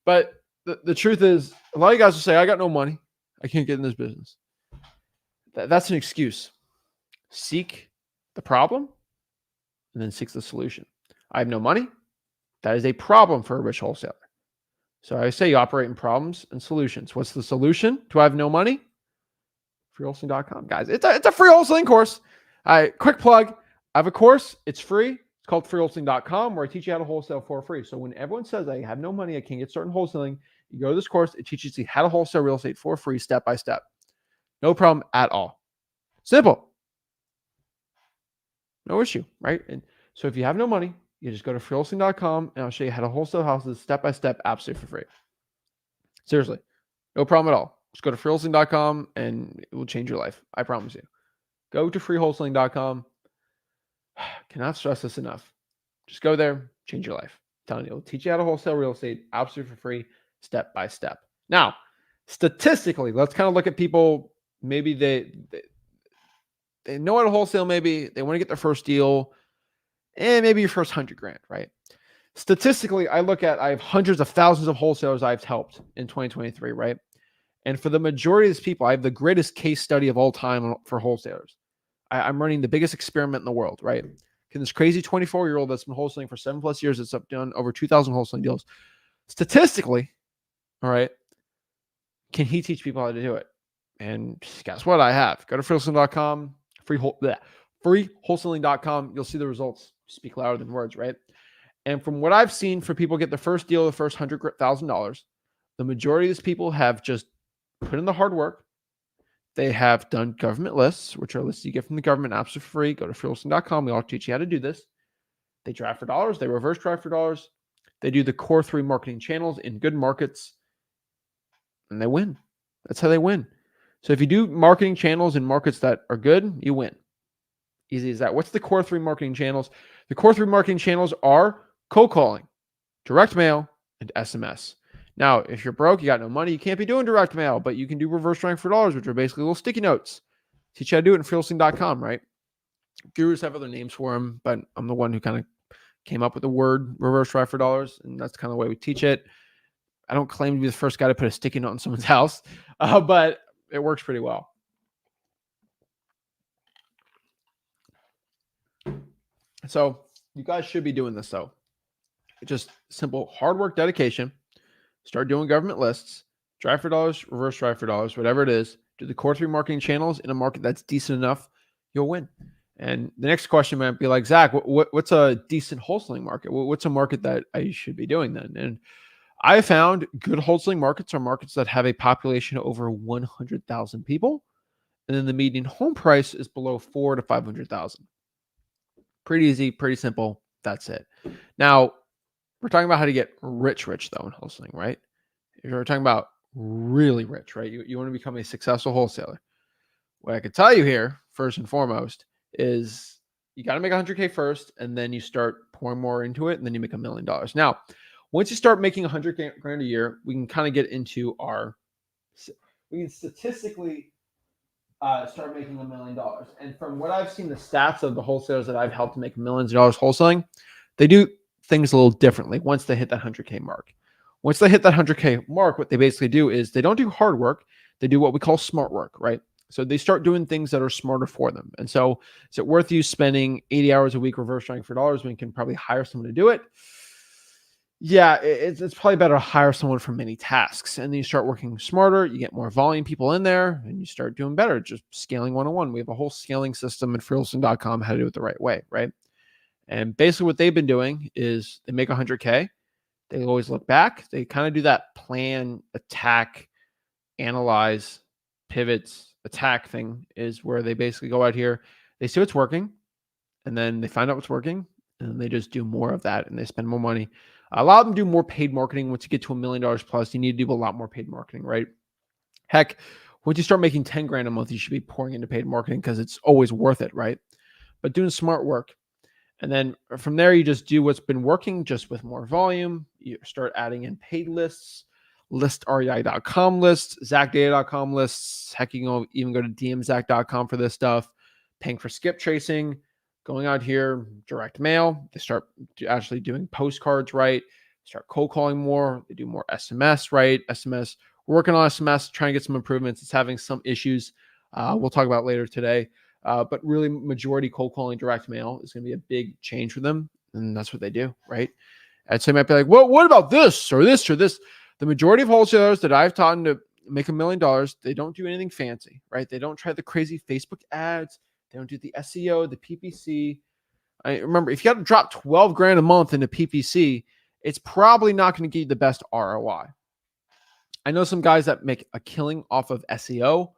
A: But the truth is, a lot of guys will say, I got no money, I can't get in this business. That's an excuse. Seek the problem and then seek the solution. I have no money. That is a problem for a rich wholesaler. So I say you operate in problems and solutions. What's the solution to I have no money? Freewholesaling.com, guys. It's a free wholesaling course. Quick plug. I have a course. It's free. It's called freewholesaling.com, where I teach you how to wholesale for free. So when everyone says I have no money, I can't get started in wholesaling, you go to this course. It teaches you how to wholesale real estate for free, step by step. No problem at all. Simple. No issue, right? And so if you have no money, you just go to freewholesaling.com and I'll show you how to wholesale houses step by step, absolutely for free. Seriously, no problem at all. Just go to freewholesaling.com and it will change your life. I promise you. Go to freewholesaling.com. Cannot stress this enough. Just go there, change your life. I'm telling you, it'll teach you how to wholesale real estate absolutely for free, step by step. Now, statistically, let's kind of look at people. Maybe they know how to wholesale. Maybe they want to get their first deal, and maybe your first $100,000, right? Statistically, I have hundreds of thousands of wholesalers I've helped in 2023, right? And for the majority of these people, I have the greatest case study of all time for wholesalers. I'm running the biggest experiment in the world, right? Can this crazy 24-year-old that's been wholesaling for 7+ years, that's done over 2,000 wholesaling deals, statistically, all right, can he teach people how to do it? And guess what? I have. Go to freewholesaling.com, freewholesaling.com. You'll see the results speak louder than words, right? And from what I've seen for people get the first deal, the first $100,000, the majority of these people have just put in the hard work. They have done government lists, which are lists you get from the government absolutely free. Go to freewholesaling.com. We all teach you how to do this. They drive for dollars. They reverse drive for dollars. They do the core 3 marketing channels in good markets, and they win. That's how they win. So if you do marketing channels in markets that are good, you win. Easy as that. What's the core 3 marketing channels? The core 3 marketing channels are cold calling, direct mail, and SMS. Now, if you're broke, you got no money, you can't be doing direct mail, but you can do reverse rank for dollars, which are basically little sticky notes. Teach you how to do it in freewholesaling.com, right? Gurus have other names for them, but I'm the one who kind of came up with the word reverse drive for dollars, and that's kind of the way we teach it. I don't claim to be the first guy to put a sticky note in someone's house, but it works pretty well. So you guys should be doing this, though. Just simple hard work, dedication. Start doing government lists, drive for dollars, reverse drive for dollars, whatever it is. Do the core 3 marketing channels in a market that's decent enough, you'll win. And the next question might be like, Zach, what's a decent wholesaling market? What's a market that I should be doing then? And I found good wholesaling markets are markets that have a population of over 100,000 people, and then the median home price is below 400,000 to 500,000. Pretty easy, pretty simple. That's it. Now, we're talking about how to get rich though in wholesaling, right? If you're talking about really rich, right? You want to become a successful wholesaler. What I could tell you here, first and foremost, is you got to make $100K first, and then you start pouring more into it, and then you make $1 million. Now, once you start making $100,000 a year, we can kind of get into we can statistically start making $1 million. And from what I've seen, the stats of the wholesalers that I've helped make millions of dollars wholesaling, they do things a little differently once they hit that 100K mark. Once they hit that 100K mark, what they basically do is they don't do hard work. They do what we call smart work, right? So they start doing things that are smarter for them. And so is it worth you spending 80 hours a week reverse trying for dollars when you can probably hire someone to do it? Yeah, it's probably better to hire someone for many tasks. And then you start working smarter, you get more volume people in there, and you start doing better, just scaling 101. We have a whole scaling system at freewholesaling.com, how to do it the right way, right? And basically what they've been doing is they make 100K. They always look back. They kind of do that plan, attack, analyze, pivots, attack thing is where they basically go out here. They see what's working, and then they find out what's working, and then they just do more of that, and they spend more money. A lot of them do more paid marketing. Once you get to $1 million plus, you need to do a lot more paid marketing, right? Heck, once you start making $10,000 a month, you should be pouring into paid marketing because it's always worth it, right? But doing smart work. And then from there, you just do what's been working just with more volume. You start adding in paid lists, listrei.com lists, zachdata.com lists. Heck, you can even go to dmzac.com for this stuff. paying for skip tracing, going out here, direct mail. They start actually doing postcards right, start cold calling more. They do more SMS, right? SMS, we're working on SMS, trying to get some improvements. It's having some issues. We'll talk about later today. But really, majority cold calling direct mail is going to be a big change for them. And that's what they do, right? And so you might be like, well, what about this or this or this? The majority of wholesalers that I've taught to make $1 million, they don't do anything fancy, right? They don't try the crazy Facebook ads. They don't do the SEO, the PPC. I remember, if you got to drop 12 grand a month into PPC, it's probably not going to give you the best ROI. I know some guys that make a killing off of SEO.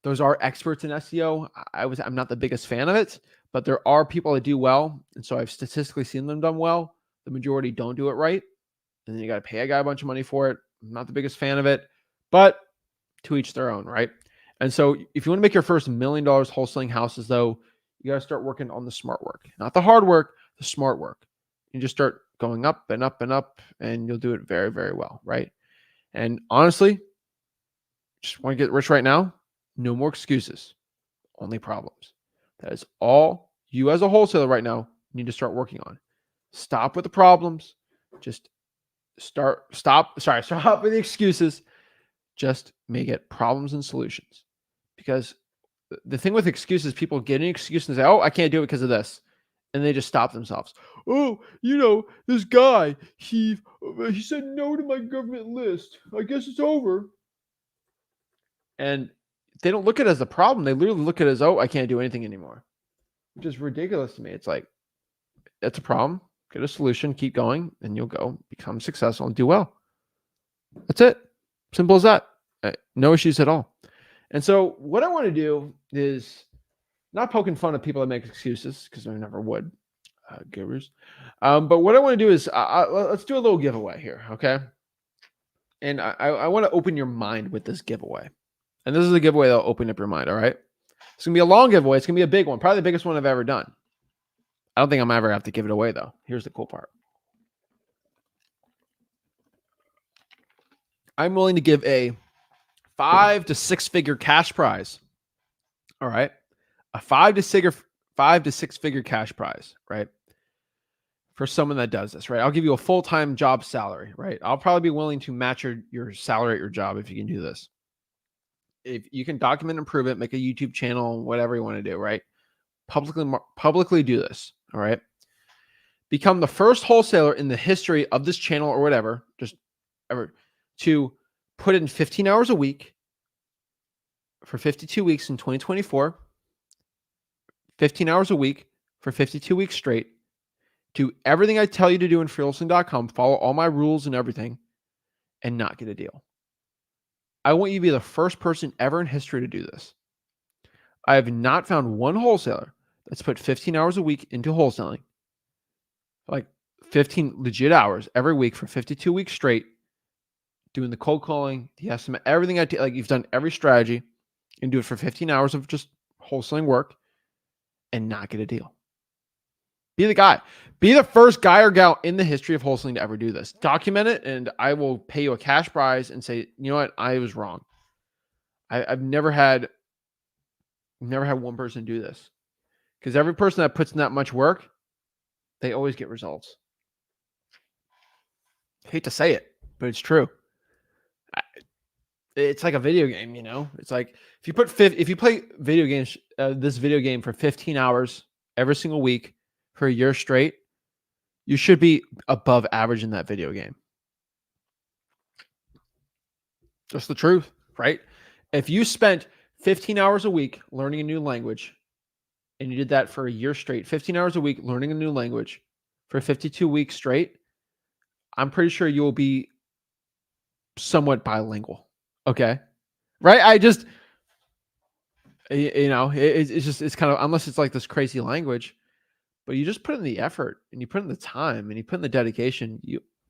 A: Those are experts in SEO. I'm not the biggest fan of it, but there are people that do well. And so I've statistically seen them done well. The majority don't do it right. And then you got to pay a guy a bunch of money for it. I'm not the biggest fan of it, but to each their own, right? And so if you want to make your first $1 million wholesaling houses, though, you got to start working on the smart work, not the hard work, the smart work. You just start going up and up and up, and you'll do it very, very well, right? And honestly, just want to get rich right now. No more excuses, only problems. That is all you as a wholesaler right now need to start working on. Stop with the problems. Just stop with the excuses. Just make it problems and solutions. Because the thing with excuses, people get an excuse and say, oh, I can't do it because of this. And they just stop themselves. Oh, this guy, he said no to my government list. I guess it's over. And they don't look at it as a problem. They literally look at it as, oh, I can't do anything anymore. Which is ridiculous to me. It's like, that's a problem. Get a solution, keep going, and you'll go become successful and do well. That's it. Simple as that. No issues at all. And so what I want to do is not poking fun at people that make excuses, because I never would, givers. But what I want to do is let's do a little giveaway here, okay? And I want to open your mind with this giveaway. And this is a giveaway that'll open up your mind, all right? It's going to be a long giveaway. It's going to be a big one, probably the biggest one I've ever done. I don't think I'm ever have to give it away, though. Here's the cool part. I'm willing to give a 5 to 6 figure cash prize. All right. A 5 to 6 figure cash prize, right? For someone that does this, right? I'll give you a full-time job salary, right? I'll probably be willing to match your salary at your job if you can do this. If you can document and prove it, make a YouTube channel, whatever you want to do, right? Publicly do this, all right? Become the first wholesaler in the history of this channel or whatever, just ever, to put in 15 hours a week for 52 weeks in 2024, 15 hours a week for 52 weeks straight, do everything I tell you to do in freewholesaling.com, follow all my rules and everything, and not get a deal. I want you to be the first person ever in history to do this. I have not found one wholesaler that's put 15 hours a week into wholesaling, like 15 legit hours every week for 52 weeks straight, doing the cold calling, the estimate, everything like you've done every strategy, and do it for 15 hours of just wholesaling work and not get a deal. Be the guy. Be the first guy or gal in the history of wholesaling to ever do this. Document it, and I will pay you a cash prize and say, you know what, I was wrong. I've never had one person do this, because every person that puts in that much work, they always get results. I hate to say it, but it's true. It's like a video game, It's like if you play video games, this video game for 15 hours every single week for a year straight, you should be above average in that video game. Just the truth, right? If you spent 15 hours a week learning a new language, and you did that for a year straight, 15 hours a week learning a new language for 52 weeks straight, I'm pretty sure you will be somewhat bilingual. Okay. Right. It's kind of, unless it's like this crazy language, but you just put in the effort and you put in the time and you put in the dedication,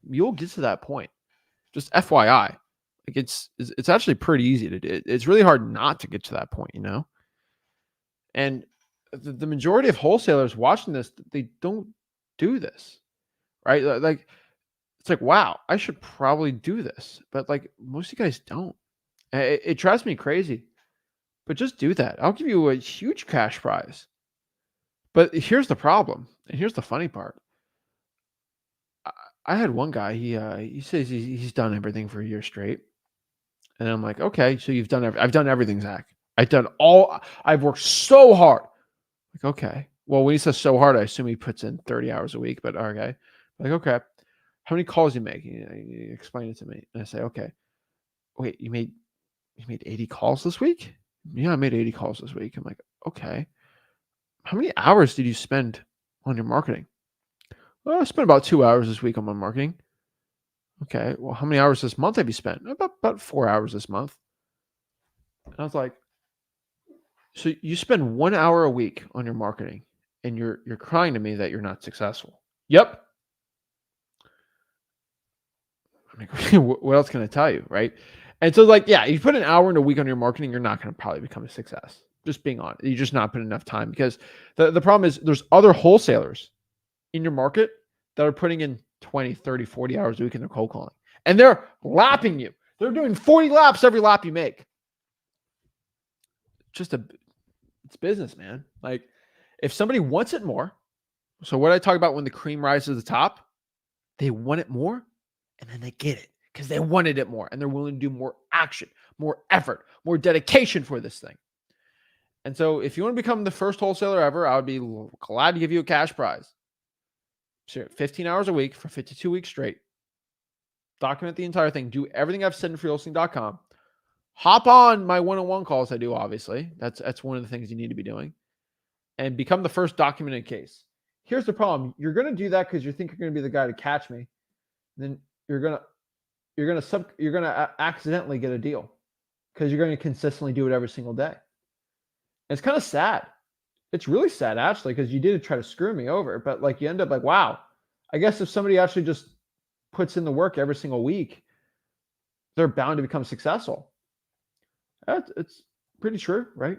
A: you'll get to that point. Just FYI, like it's actually pretty easy to do. It's really hard not to get to that point, and the majority of wholesalers watching this, they don't do this, right? Like, it's like, wow, I should probably do this. But like most of you guys don't. It drives me crazy. But just do that. I'll give you a huge cash prize. But here's the problem, and here's the funny part. I had one guy. He says he's done everything for a year straight, and I'm like, okay, so you've done I've done everything, Zach. I've worked so hard. Like, okay. Well, when he says so hard, I assume he puts in 30 hours a week. But okay, like, okay, how many calls you make? You explain it to me, and I say, okay. Wait, you made 80 calls this week? Yeah, I made 80 calls this week. I'm like, okay. How many hours did you spend on your marketing? Well, I spent about 2 hours this week on my marketing. Okay. Well, how many hours this month have you spent? About 4 hours this month. And I was like, so you spend 1 hour a week on your marketing, and you're crying to me that you're not successful. Yep. I'm like, what else can I tell you, right? And so, like, yeah, you put an hour in a week on your marketing, you're not going to probably become a success. Just being honest, you're just not putting enough time, because the problem is there's other wholesalers in your market that are putting in 20, 30, 40 hours a week in their cold calling, and they're lapping you. They're doing 40 laps every lap you make. It's business, man. Like, if somebody wants it more, so what I talk about when the cream rises to the top, they want it more, and then they get it because they wanted it more, and they're willing to do more action, more effort, more dedication for this thing. And so if you want to become the first wholesaler ever, I would be glad to give you a cash prize. So 15 hours a week for 52 weeks straight. Document the entire thing. Do everything I've said in freewholesaling.com. Hop on my one-on-one calls I do, obviously. That's one of the things you need to be doing. And become the first documented case. Here's the problem. You're going to do that because you think you're going to be the guy to catch me. Then you're going to accidentally get a deal because you're going to consistently do it every single day. And it's kind of sad. It's really sad, actually, because you did try to screw me over, but like you end up like, wow, I guess if somebody actually just puts in the work every single week, they're bound to become successful. It's pretty true, right?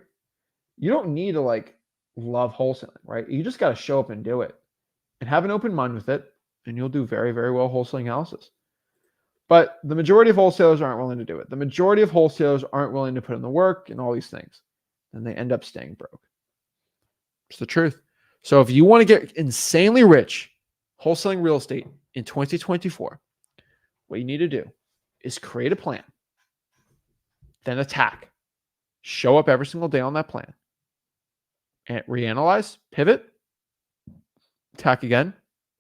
A: You don't need to like love wholesaling, right? You just got to show up and do it and have an open mind with it, and you'll do very, very well wholesaling houses. But the majority of wholesalers aren't willing to do it. The majority of wholesalers aren't willing to put in the work and all these things, and they end up staying broke. It's the truth. So if you want to get insanely rich wholesaling real estate in 2024, what you need to do is create a plan, then attack, show up every single day on that plan, and reanalyze, pivot, attack again,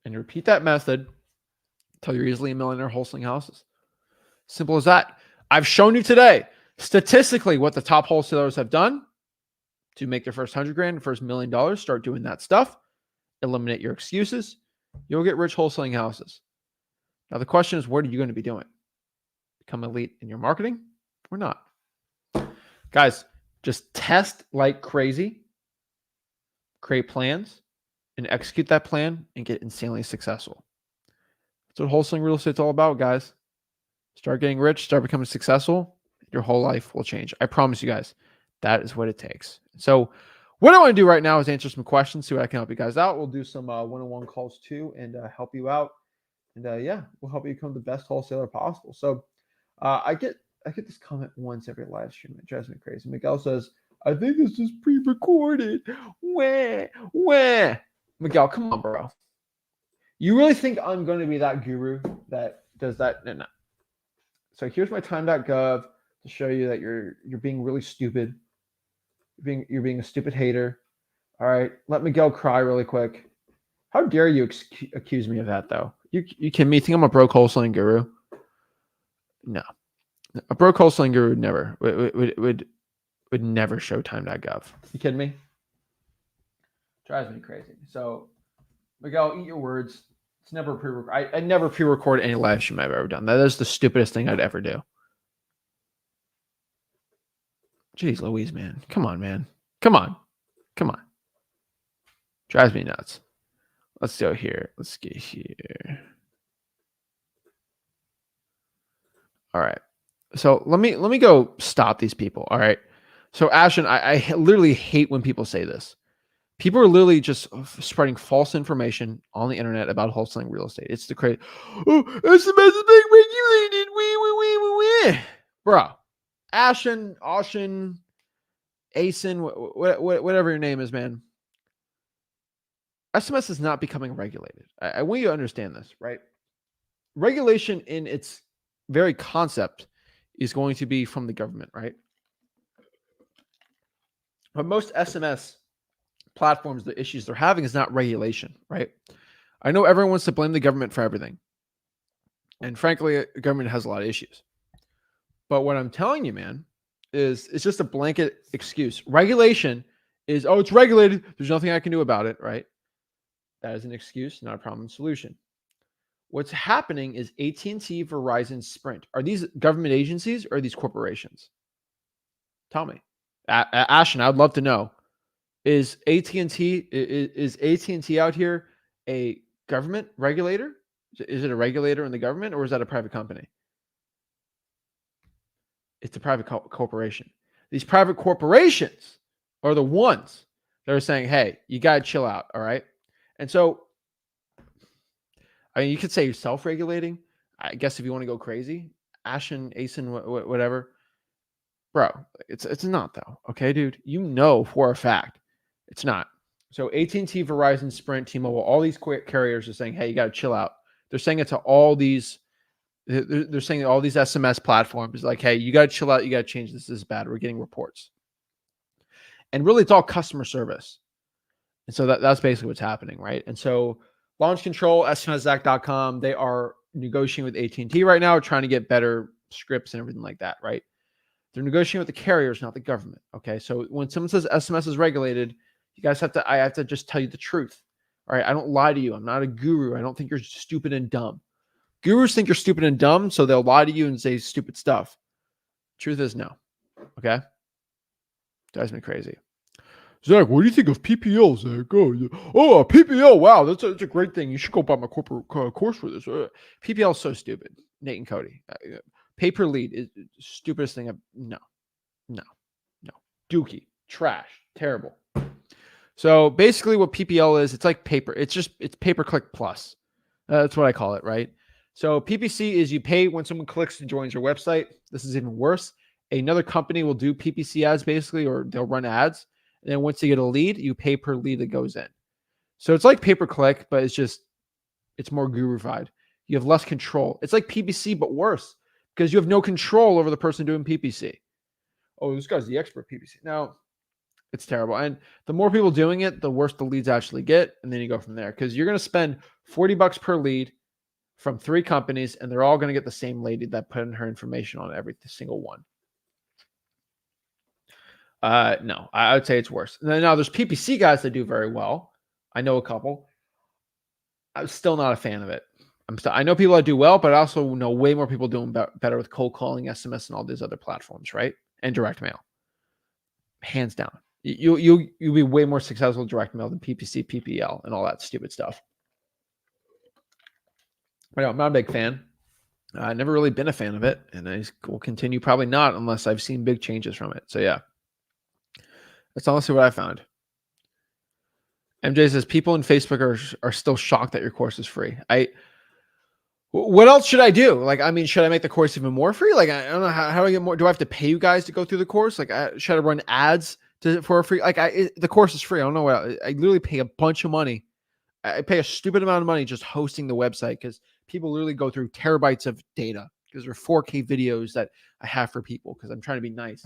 A: and repeat that method until you're easily a millionaire wholesaling houses. Simple as that. I've shown you today statistically what the top wholesalers have done to make their first $100,000, first $1 million. Start doing that stuff. Eliminate your excuses. You'll get rich wholesaling houses. Now the question is, what are you going to be doing? Become elite in your marketing or not? Guys, just test like crazy, create plans, and execute that plan and get insanely successful. That's what wholesaling real estate's all about, guys. Start getting rich, start becoming successful. Your whole life will change. I promise you guys, that is what it takes. So what I want to do right now is answer some questions, see what I can help you guys out. We'll do some one-on-one calls too and help you out. And yeah, we'll help you become the best wholesaler possible. So I get this comment once every live stream. It drives me crazy. Miguel says, I think this is pre-recorded. Wah. Miguel, come on, bro. You really think I'm going to be that guru that does that? No. So here's my time.gov to show you that you're being really stupid. You're being a stupid hater. All right, let Miguel cry really quick. How dare you accuse me of that, though? You kidding me? Think I'm a broke wholesaling guru? No, a broke wholesaling guru would never show time.gov. You kidding me? Drives me crazy. So Miguel, eat your words. It's never pre-record. I never pre-record any live stream I've ever done. That is the stupidest thing I'd ever do. Jeez Louise, man. Come on, man. Come on. Drives me nuts. Let's go here. Let's get here. All right. So let me go stop these people. All right. So Ashton, I literally hate when people say this. People are literally just spreading false information on the internet about wholesaling real estate. It's the crazy. Oh, it's the best thing regulated. Bro, Ashton, ASIN, whatever your name is, man. SMS is not becoming regulated. I want you to understand this, right? Regulation in its very concept is going to be from the government, right? But most SMS platforms, the issues they're having is not regulation, right? I know everyone wants to blame the government for everything. And frankly, the government has a lot of issues. But what I'm telling you, man, is it's just a blanket excuse. Regulation is, oh, it's regulated. There's nothing I can do about it, right? That is an excuse, not a problem solution. What's happening is AT&T, Verizon, Sprint. Are these government agencies or are these corporations? Tell me. Ashton, I'd love to know. Is AT&T out here a government regulator? Is it a regulator in the government or is that a private company? It's a private corporation. These private corporations are the ones that are saying, hey, you got to chill out, all right? And so, I mean, you could say you're self-regulating. I guess if you want to go crazy, Ashen, ASIN, whatever. Bro, it's not though, okay, dude? You know for a fact it's not. So AT&T, Verizon, Sprint, T-Mobile, all these carriers are saying, hey, you got to chill out. They're saying it to all these. They're saying all these SMS platforms like, hey, you got to chill out. You got to change this. This is bad. We're getting reports. And really, it's all customer service. And so that's basically what's happening, right? And so Launch Control, SMSZach.com, they are negotiating with AT&T right now, trying to get better scripts and everything like that, right? They're negotiating with the carriers, not the government. Okay. So when someone says SMS is regulated, you guys I have to just tell you the truth. All right. I don't lie to you. I'm not a guru. I don't think you're stupid and dumb. Gurus think you're stupid and dumb, so they'll lie to you and say stupid stuff. Truth is no. Okay. Drives me crazy. Zach, what do you think of PPL, Zach? Oh, PPL. Wow. That's a great thing. You should go buy my corporate course for this. PPL is so stupid. Nate and Cody. Pay per lead is the stupidest thing. No. Dookie, trash, terrible. So basically what PPL is, it's like paper. It's pay-per-click plus. That's what I call it, right? So PPC is you pay when someone clicks and joins your website. This is even worse. Another company will do PPC ads basically, or they'll run ads. And then once you get a lead, you pay per lead that goes in. So it's like pay-per-click, but it's more gurufied. You have less control. It's like PPC, but worse. Because you have no control over the person doing PPC. Oh, this guy's the expert PPC. No, it's terrible. And the more people doing it, the worse the leads actually get. And then you go from there. Because you're going to spend $40 per lead from 3 companies, and they're all going to get the same lady that put in her information on every single one. No, I would say it's worse. Now, there's PPC guys that do very well. I know a couple. I'm still not a fan of it. I know people that do well, but I also know way more people doing better with cold calling, SMS, and all these other platforms, right? And direct mail. Hands down. You'll be way more successful with direct mail than PPC, PPL, and all that stupid stuff. But I'm not a big fan. I've never really been a fan of it, and I will continue probably not unless I've seen big changes from it. So yeah, that's honestly what I found. MJ says people in Facebook are still shocked that your course is free. What else should I do? Like, I mean, should I make the course even more free? Like, I don't know how do I get more? Do I have to pay you guys to go through the course? Like, should I run ads for a free? Like, the course is free. I don't know what. I literally pay a bunch of money. I pay a stupid amount of money just hosting the website because people literally go through terabytes of data because there are 4K videos that I have for people because I'm trying to be nice.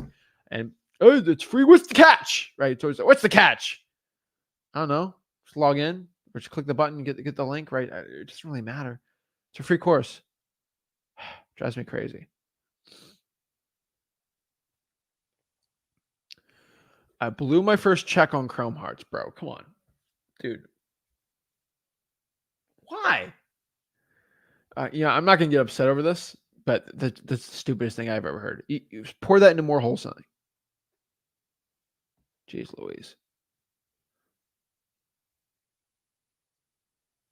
A: And oh, it's free. What's the catch? Right? So what's the catch? I don't know. Just log in or just click the button, get the link. Right? It doesn't really matter. It's a free course. Drives me crazy. I blew my first check on Chrome Hearts, bro. Come on, dude. Why? I'm not going to get upset over this, but that's the stupidest thing I've ever heard. You pour that into more wholesaling. Jeez Louise.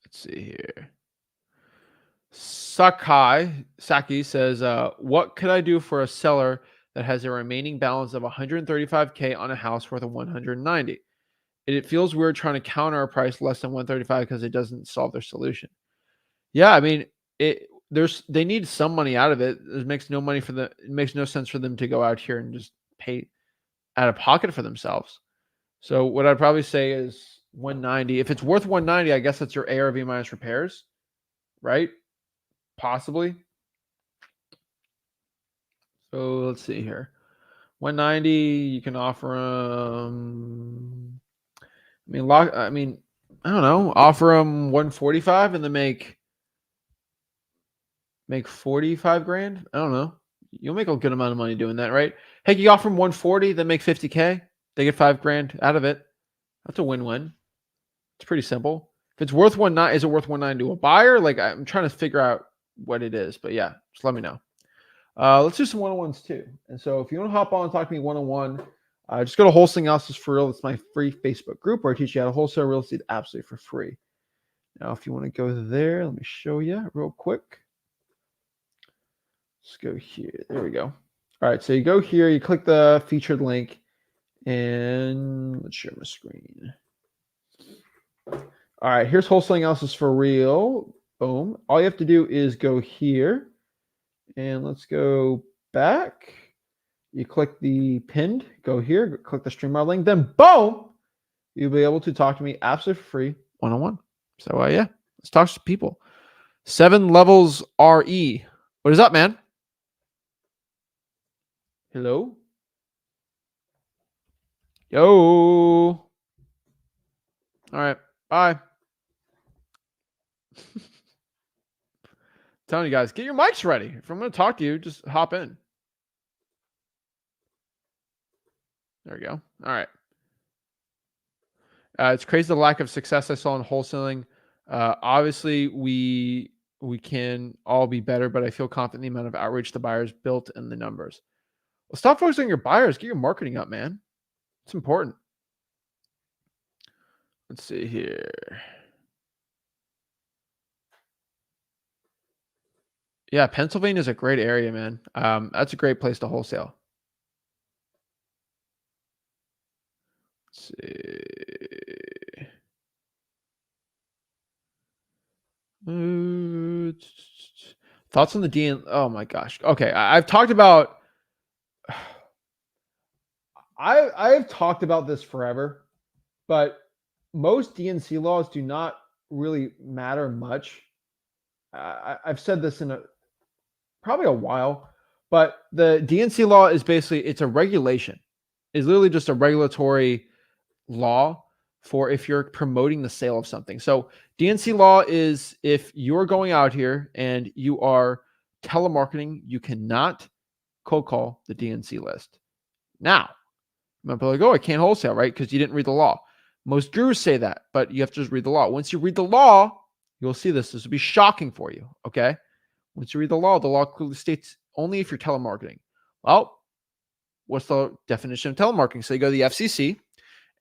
A: Let's see here. Saki says, what could I do for a seller that has a remaining balance of $135K on a house worth of $190? It feels weird trying to counter a price less than $135 because it doesn't solve their solution. Yeah, I mean, they need some money out of it. It makes no money for them. It makes no sense for them to go out here and just pay. out of pocket for themselves. So what I'd probably say is 190. If it's worth 190, I guess that's your ARV minus repairs, right? Possibly. So let's see here. 190, you can offer them. I don't know. Offer them 145 and then make 45 grand. I don't know. You'll make a good amount of money doing that, right? Hey, you offer them 140, then make 50K. They get 5 grand out of it. That's a win-win. It's pretty simple. If it's worth 190, is it worth 190 to a buyer? Like, I'm trying to figure out what it is, but yeah, just let me know. Let's do some one-on-ones too. And so if you want to hop on and talk to me one-on-one, just go to Wholesaling Analysis for Real. It's my free Facebook group where I teach you how to wholesale real estate absolutely for free. Now, if you want to go there, let me show you real quick. Let's go here. There we go. All right, so you go here, you click the featured link, and let's share my screen. All right, here's Wholesaling Analysis for Real. Boom. All you have to do is go here, and let's go back. You click the pinned, go here, click the stream link, then boom, you'll be able to talk to me absolutely free one-on-one. So yeah, let's talk to people. 7 levels RE. What is up, man? Hello? Yo. All right, bye. Telling you guys, get your mics ready. If I'm going to talk to you, just hop in. There we go. All right. It's crazy the lack of success I saw in wholesaling. Obviously, we can all be better, but I feel confident in the amount of outreach the buyers built and the numbers. Well, stop focusing on your buyers. Get your marketing up, man. It's important. Let's see here. Yeah, Pennsylvania is a great area, man. That's a great place to wholesale. Let's see. Thoughts on the DN? Oh my gosh. Okay, I've talked about. I've talked about this forever, but most DNC laws do not really matter much. I've said this in probably a while, but the DNC law is basically, it's a regulation. It's literally just a regulatory law for if you're promoting the sale of something. So DNC law is if you're going out here and you are telemarketing, you cannot cold call the DNC list. Now, people are like, oh, I can't wholesale, right? Because you didn't read the law. Most gurus say that, but you have to just read the law. Once you read the law, you'll see this. This will be shocking for you, okay? Once you read the law clearly states only if you're telemarketing. Well, what's the definition of telemarketing? So you go to the FCC,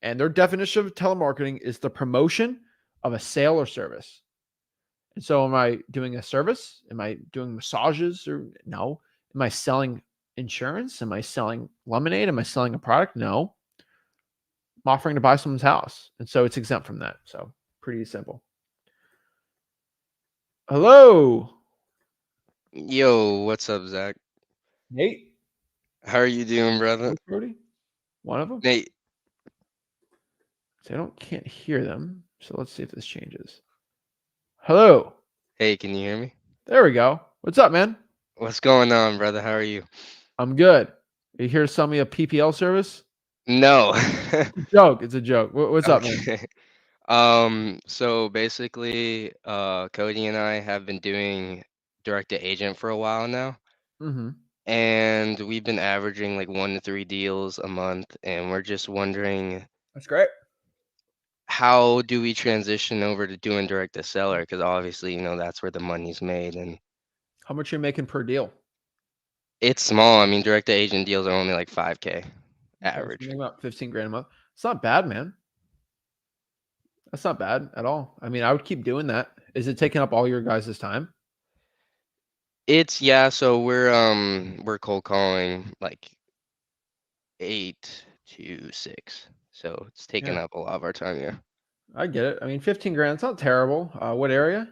A: and their definition of telemarketing is the promotion of a sale or service. And so am I doing a service? Am I doing massages? Or no? Am I selling insurance? Am I selling lemonade? Am I selling a product? No. I'm offering to buy someone's house. And so it's exempt from that. So pretty simple. Hello.
B: Yo, what's up, Zach?
A: Nate.
B: How are you doing, brother?
A: One of them.
B: Nate.
A: So can't hear them. So let's see if this changes. Hello.
B: Hey, can you hear me?
A: There we go. What's up, man?
B: What's going on, brother? How are you?
A: I'm good. Are you here to sell me a PPL service?
B: No.
A: It's a joke. What's up, man?
B: So basically, Cody and I have been doing direct to agent for a while now.
A: Mm-hmm.
B: And we've been averaging like 1 to 3 deals a month, and we're just wondering,
A: That's great.
B: how do we transition over to doing direct to seller? Because obviously, that's where the money's made, and
A: How much are you making per deal?
B: it's small. I mean, direct to agent deals are only like 5K average.
A: So about 15 grand a month. It's not bad, man. That's not bad at all. I mean, I would keep doing that. Is it taking up all your guys' time?
B: So we're cold calling like 8 to 6. So it's taking up a lot of our time, yeah.
A: I get it. I mean, 15 grand, it's not terrible. What area?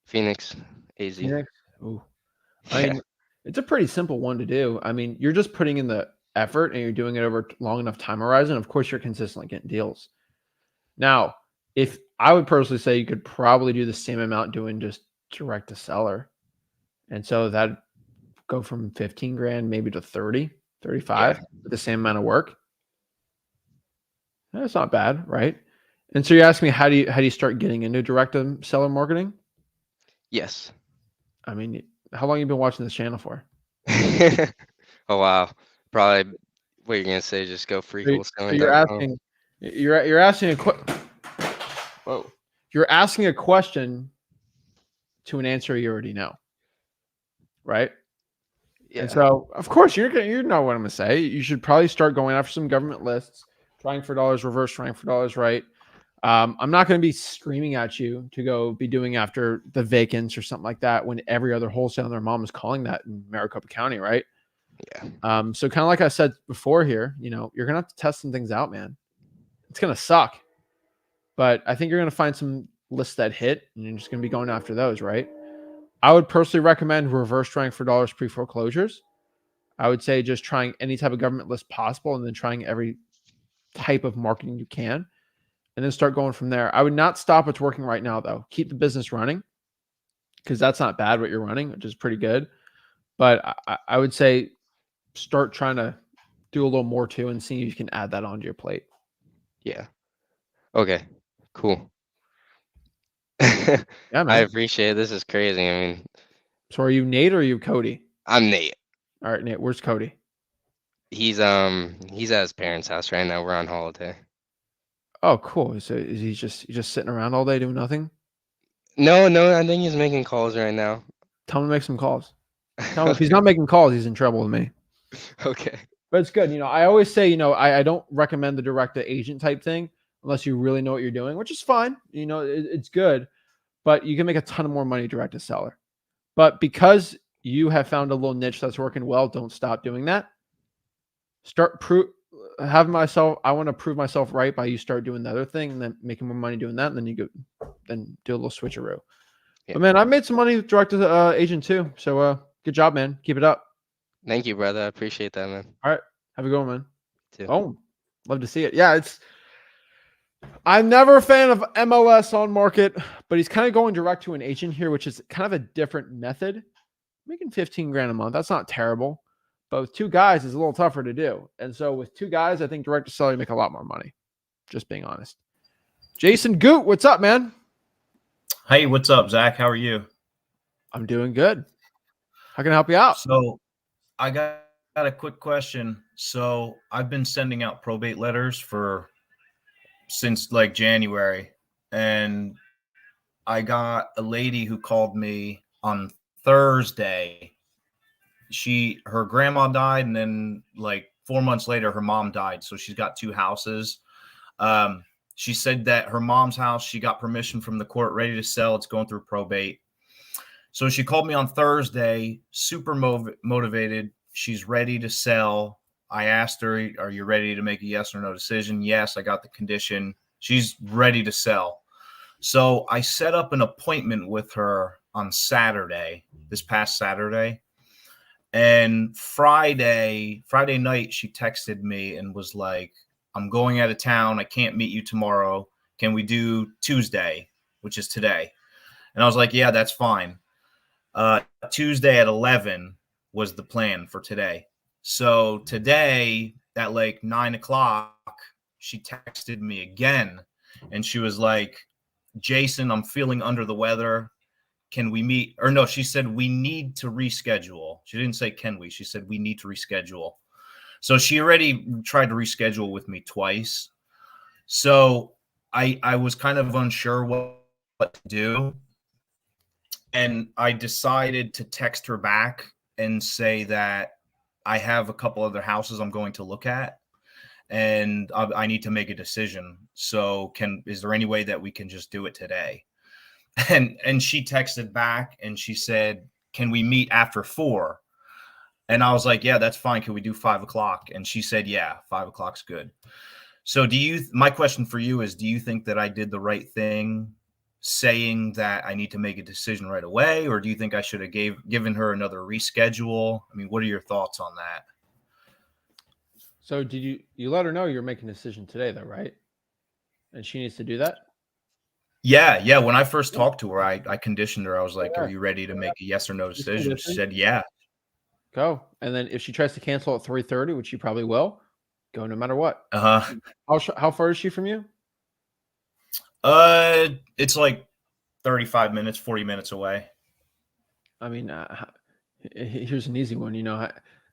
B: Phoenix, AZ.
A: Phoenix. Ooh. I mean, it's a pretty simple one to do. I mean, you're just putting in the effort and you're doing it over long enough time horizon, of course you're consistently getting deals. Now, if I would personally say you could probably do the same amount doing just direct to seller. And so that go from 15 grand maybe to 30, 35
B: Yeah.
A: with the same amount of work. That's not bad, right? And so you're asking me how do you start getting into direct to seller marketing?
B: Yes.
A: I mean, how long have you been watching this channel for?
B: Oh wow. Probably what you're gonna say, just go
A: So you're
B: freewholesaling.com.
A: asking you're asking whoa. You're asking a question to an answer you already know, right? And
B: Yeah.
A: so, of course, you know what I'm gonna say. You should probably start going after some government lists, trying for dollars, reverse trying for dollars, right? I'm not going to be screaming at you to go be doing after the vacants or something like that when every other wholesaler and their mom is calling that in Maricopa County, right?
B: Yeah.
A: So kind of like I said before here, you're gonna have to test some things out, man. It's gonna suck, but I think you're gonna find some lists that hit, and you're just gonna be going after those, right? I would personally recommend reverse trying for dollars pre foreclosures. I would say just trying any type of government list possible, and then trying every type of marketing you can, and then start going from there. I would not stop what's working right now, though. Keep the business running because that's not bad what you're running, which is pretty good. But I would say start trying to do a little more too and see if you can add that onto your plate.
B: Yeah. Okay. Cool.
A: Yeah,
B: I
A: man.
B: appreciate it. This is crazy. I mean,
A: So are you Nate or are you Cody?
B: I'm Nate.
A: All right, Nate, where's Cody?
B: He's at his parents' house right now. We're on holiday.
A: Oh, cool. So is he just sitting around all day doing nothing?
B: No, I think he's making calls right now.
A: Tell him to make some calls. Tell him if he's not making calls, he's in trouble with me.
B: Okay.
A: But it's good. I always say, I don't recommend the direct to agent type thing unless you really know what you're doing, which is fine. It's good, but you can make a ton of more money direct to seller. But because you have found a little niche that's working well, don't stop doing that. I want to prove myself right by you start doing the other thing and then making more money doing that. And then you go, then do a little switcheroo.
B: Yeah.
A: But man, I made some money direct to agent too. So good job, man. Keep it up.
B: Thank you, brother. I appreciate that, man.
A: All right. Have a good one, man.
B: Too.
A: Oh, love to see it. Yeah, I'm never a fan of MLS on market, but he's kind of going direct to an agent here, which is kind of a different method. Making 15 grand a month. That's not terrible. But with two guys, it's a little tougher to do. And so with two guys, I think direct to seller, you make a lot more money. Just being honest. Jason Goot, what's up, man?
C: Hey, what's up, Zach? How are you?
A: I'm doing good. How can I help you out?
C: So I got a quick question. So I've been sending out probate letters since like January, and I got a lady who called me on Thursday. Her grandma died, and then like 4 months later, her mom died. So she's got two houses. She said that her mom's house, she got permission from the court, ready to sell. It's going through probate. So she called me on Thursday, super motivated. She's ready to sell. I asked her, are you ready to make a yes or no decision? Yes, I got the condition. She's ready to sell. So I set up an appointment with her on Saturday, this past Saturday. And Friday night, she texted me and was like, I'm going out of town. I can't meet you tomorrow. Can we do Tuesday, which is today? And I was like, yeah, that's fine. Tuesday at 11 was the plan for today. So today at like 9 o'clock, she texted me again and she was like, Jason, I'm feeling under the weather. Can we meet? Or no, she said, we need to reschedule. She didn't say, can we? She said, we need to reschedule. So she already tried to reschedule with me twice. So I was kind of unsure what to do. And I decided to text her back and say that I have a couple other houses I'm going to look at and I need to make a decision. So is there any way that we can just do it today? And she texted back and she said, can we meet after 4? And I was like, yeah, that's fine. Can we do 5 o'clock? And she said, yeah, 5 o'clock's good. So my question for you is, do you think that I did the right thing saying that I need to make a decision right away? Or do you think I should have given her another reschedule? I mean, what are your thoughts on that?
A: So did you let her know you're making a decision today, though, right? And she needs to do that?
C: Yeah. When I first talked to her, I conditioned her. I was like,
A: Yeah.
C: "Are you ready to make a yes or no
A: Just
C: decision?" She
A: condition.
C: said, "Yeah."
A: Go. And then if she tries to cancel at 3:30, which she probably will, go no matter what.
C: Uh-huh.
A: How far is she from you?
C: It's like 35 minutes, 40 minutes away.
A: I mean, here's an easy one.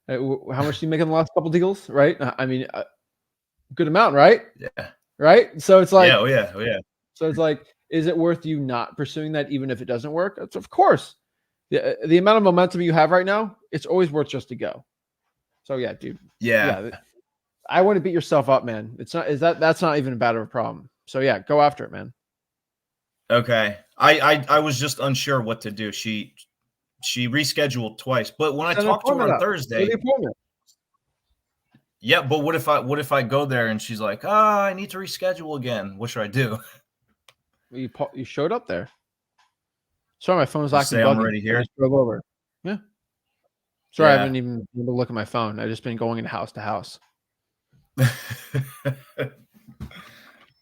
A: How much do you make in the last couple deals, right? I mean, good amount, right?
C: Yeah.
A: Right. So it's like,
C: Yeah. Oh yeah.
A: So it's like, is it worth you not pursuing that, even if it doesn't work? It's, of course. The amount of momentum you have right now, it's always worth just to go. So yeah, dude.
C: Yeah.
A: Yeah, I want to beat yourself up, man. That's not even bad of a problem. So yeah, go after it, man.
C: Okay. I was just unsure what to do. She rescheduled twice, but when I
A: Set an
C: talked to her
A: appointment
C: on
A: up. Set
C: Thursday,
A: the appointment.
C: yeah, but what if I go there and she's like, I need to reschedule again. What should I do?
A: You showed up there. Sorry, my phone's
C: Just
A: acting
C: say I'm
A: buggy.
C: already
A: I
C: here.
A: just drove over. Yeah. Sorry, I
C: Yeah.
A: haven't even been able to look at my phone. I've just been going into house to house.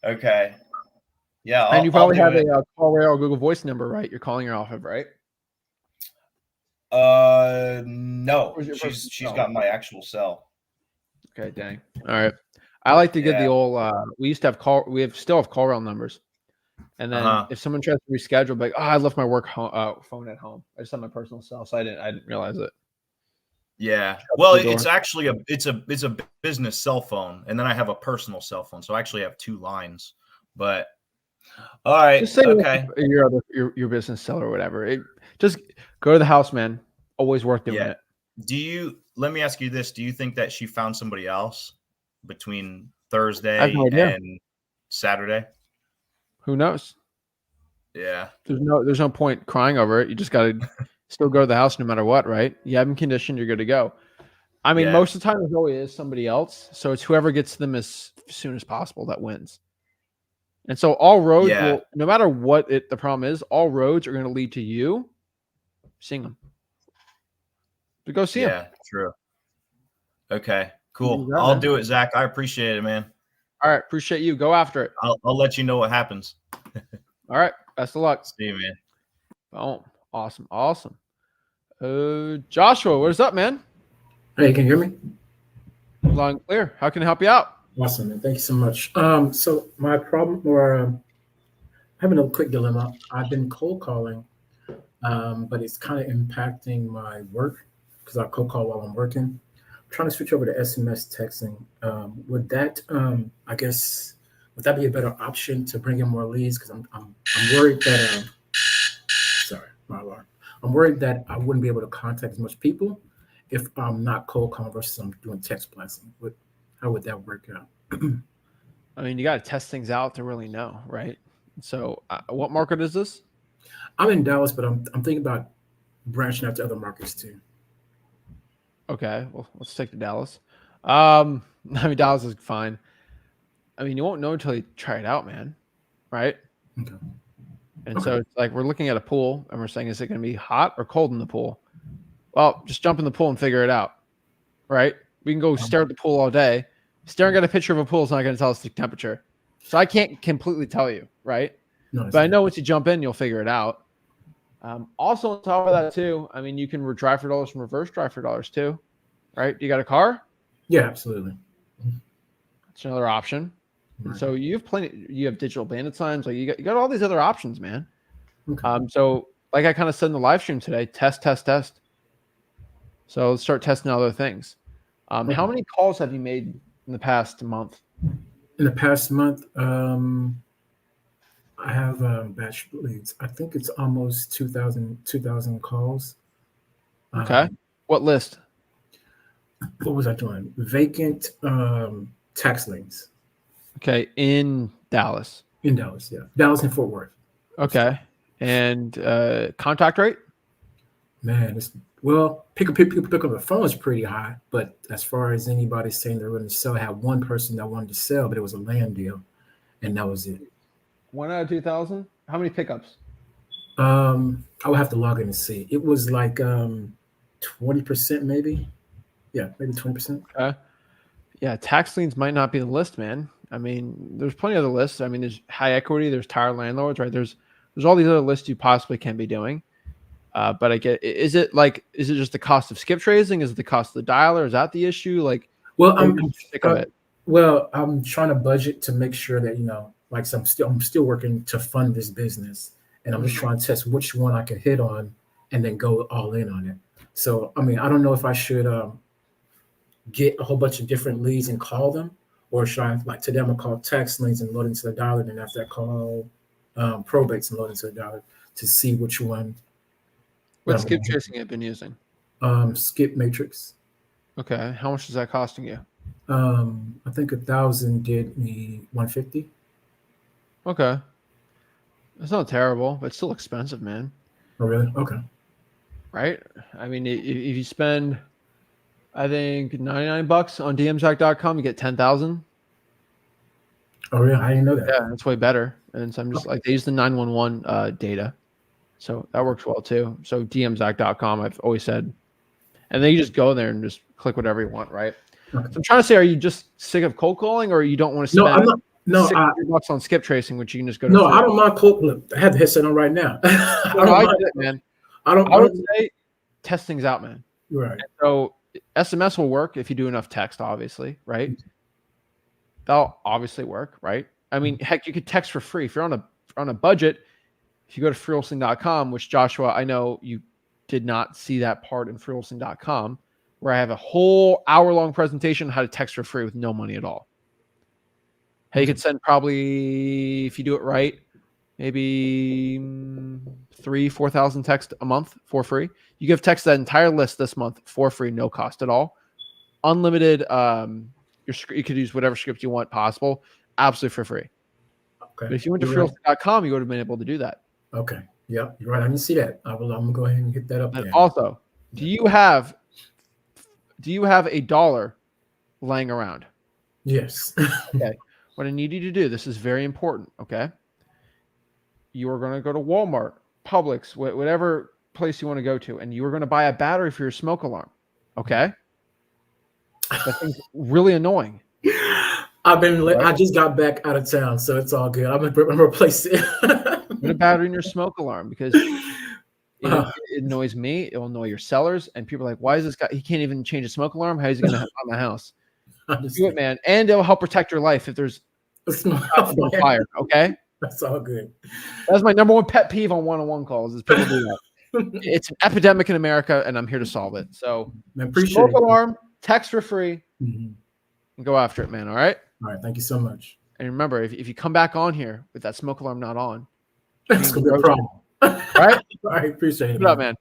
C: Okay. Yeah,
A: And you
C: I'll
A: probably
C: do
A: have
C: it.
A: a call or Google Voice number, right? You're calling her off of, right?
C: No.
A: Where's your
C: She's
A: personal cell?
C: got my actual cell.
A: Okay, dang. All right. I like to get the
C: Yeah.
A: old we used to have still have call rail numbers. And then if someone tries to reschedule, like, I left my work phone at home. I just have my personal cell, so I didn't realize it.
C: Yeah.
A: Shut
C: Well,
A: the door.
C: it's actually it's a business cell phone, and then I have a personal cell phone. So I actually have two lines. But all right.
A: Just say
C: Okay.
A: your business cell or whatever. Just go to the house, man. Always worth doing
C: Yeah.
A: it.
C: Let me ask you this. Do you think that she found somebody else between
A: I have
C: Thursday
A: no idea.
C: and Saturday?
A: Who knows?
C: Yeah.
A: There's no point crying over it. You just got to still go to the house no matter what, right? You have them conditioned, you're good to go. I mean,
C: Yeah.
A: most of the time there's always somebody else. So it's whoever gets to them as soon as possible that wins. And so all roads
C: Yeah.
A: will, no matter what the problem is, all roads are going to lead to you seeing them. So go see them.
C: Yeah. True. Okay. Cool.
A: that,
C: I'll
A: man.
C: do it, Zach. I appreciate it, man.
A: All right. Appreciate you. Go after it.
C: I'll let you know what happens.
A: All right. Best of luck.
C: See you, man.
A: Boom. Awesome. Joshua, what is up, man?
D: Hey, can you hear me?
A: Loud and clear. How can I help you out?
D: Awesome, man. Thank you so much. So my problem, or having a quick dilemma. I've been cold calling, but it's kind of impacting my work because I cold call while I'm working. I'm trying to switch over to SMS texting. Would that, I guess, would that be a better option to bring in more leads? Because I'm worried that, sorry, my alarm. I'm worried that I wouldn't be able to contact as much people if I'm not cold calling versus I'm doing text blasting. How would that work out?
A: I mean, you got to test things out to really know, right? So, what market is this?
D: I'm in Dallas, but I'm thinking about branching out to other markets too.
A: Okay, well, let's take to Dallas. I mean, Dallas is fine. I mean, you won't know until you try it out, man. Right?
D: Okay.
A: And so it's like we're looking at a pool and we're saying, is it going to be hot or cold in the pool? Well, just jump in the pool and figure it out. Right? We can go stare at the pool all day. Staring at a picture of a pool is not going to tell us the temperature. So I can't completely tell you, right?
D: No,
A: But I know once you jump in, you'll figure it out. Also, on top of that, too, I mean, you can drive for dollars from reverse drive for dollars, too. Right? You got a car?
D: Yeah, absolutely.
A: That's another option.
D: Right.
A: So you have digital bandit signs. Like you got all these other options, man.
D: Okay.
A: So like I kind of said in the live stream today, test. So let's start testing other things.
D: Okay.
A: How many calls have you made in the past month?
D: In the past month, I have batch leads. I think it's almost 2,000 calls.
A: Okay. What list?
D: What was I doing? Vacant tax liens.
A: Okay, in Dallas.
D: In Dallas, yeah. Dallas and Fort Worth.
A: Okay. And contact rate?
D: Man, people pick up the phone is pretty high, but as far as anybody saying they're going to sell, I had one person that wanted to sell, but it was a land deal, and that was it.
A: 1 out of 2,000? How many pickups?
D: I would have to log in and see. It was like 20% maybe. Yeah, maybe 20%.
A: Okay. Yeah, tax liens might not be the list, man. I mean, there's plenty of other lists. I mean, there's high equity, there's tired landlords, right? There's all these other lists you possibly can be doing. But I get, is it just the cost of skip tracing? Is it the cost of the dialer? Is that the issue? Like,
D: Well,
A: I'm sick of it.
D: Well, I'm trying to budget to make sure that, like, so I'm still working to fund this business, and I'm just trying to test which one I can hit on and then go all in on it. So, I mean, I don't know if I should get a whole bunch of different leads and call them, or should I, like today I'm gonna call tax liens and load into the dollar, then after that call probates and load into the dollar to see which one.
A: What skip tracing have you been using?
D: Skip Matrix.
A: Okay, how much is that costing you?
D: I think 1,000 did me 150.
A: Okay, that's not terrible, but it's still expensive, man.
D: Oh, really? Okay.
A: Right? I mean, if you spend, I think, $99 on DMZac.com, you get 10,000.
D: Oh, really? I didn't know that.
A: Yeah, that's way better. And so I'm just like, they use the 911 data, so that works well too. So DMZac.com, I've always said, and then you just go there and just click whatever you want, right?
D: Okay.
A: So I'm trying to say, are you just sick of cold calling, or you don't want to
D: No,
A: spend
D: I'm not. No,
A: $600 on skip tracing, which you can just go to?
D: No, I don't mind cold. Look, I have the headset on right now. I
A: get it, man. I would say test things out, man.
D: Right.
A: So SMS will work if you do enough text, obviously, right? That'll obviously work, right? I mean, heck, you could text for free if you're on a budget. If you go to freewholesaling.com, which Joshua, I know you did not see that part in freewholesaling.com, where I have a whole hour-long presentation on how to text for free with no money at all. Hey, you could send probably, if you do it right, maybe 3,000-4,000 texts a month for free. You give text that entire list this month for free, no cost at all. Unlimited. You could use whatever script you want possible, absolutely for free.
D: Okay.
A: But if you went to freewholesaling.com, you would have been able to do that.
D: Okay. Yeah, you're right. I didn't see that. I'm gonna go ahead and get that up
A: And
D: there.
A: also, do you have a dollar laying around?
D: Yes.
A: Okay. What I need you to do, this is very important, okay? You are going to go to Walmart, Publix, whatever place you want to go to, and you are going to buy a battery for your smoke alarm, okay? That thing's really annoying.
D: I just got back out of town, so it's all good. I'm gonna replace it.
A: Put a battery in your smoke alarm, because it annoys me. It will annoy your sellers, and people are like, "Why is this guy? He can't even change a smoke alarm. How is he going to have it on the house?" Do it, man, and it'll help protect your life if there's a fire. Okay,
D: that's all good.
A: That's my number one pet peeve on one-on-one calls is people do that. It's an epidemic in America, and I'm here to solve it. So, smoke alarm, text for free, and go after it, man. All right.
D: All right. Thank you so much.
A: And remember, if you come back on here with that smoke alarm not on,
D: that's gonna be a problem.
A: All right.
D: All right. Appreciate it.
A: Keep it up, man.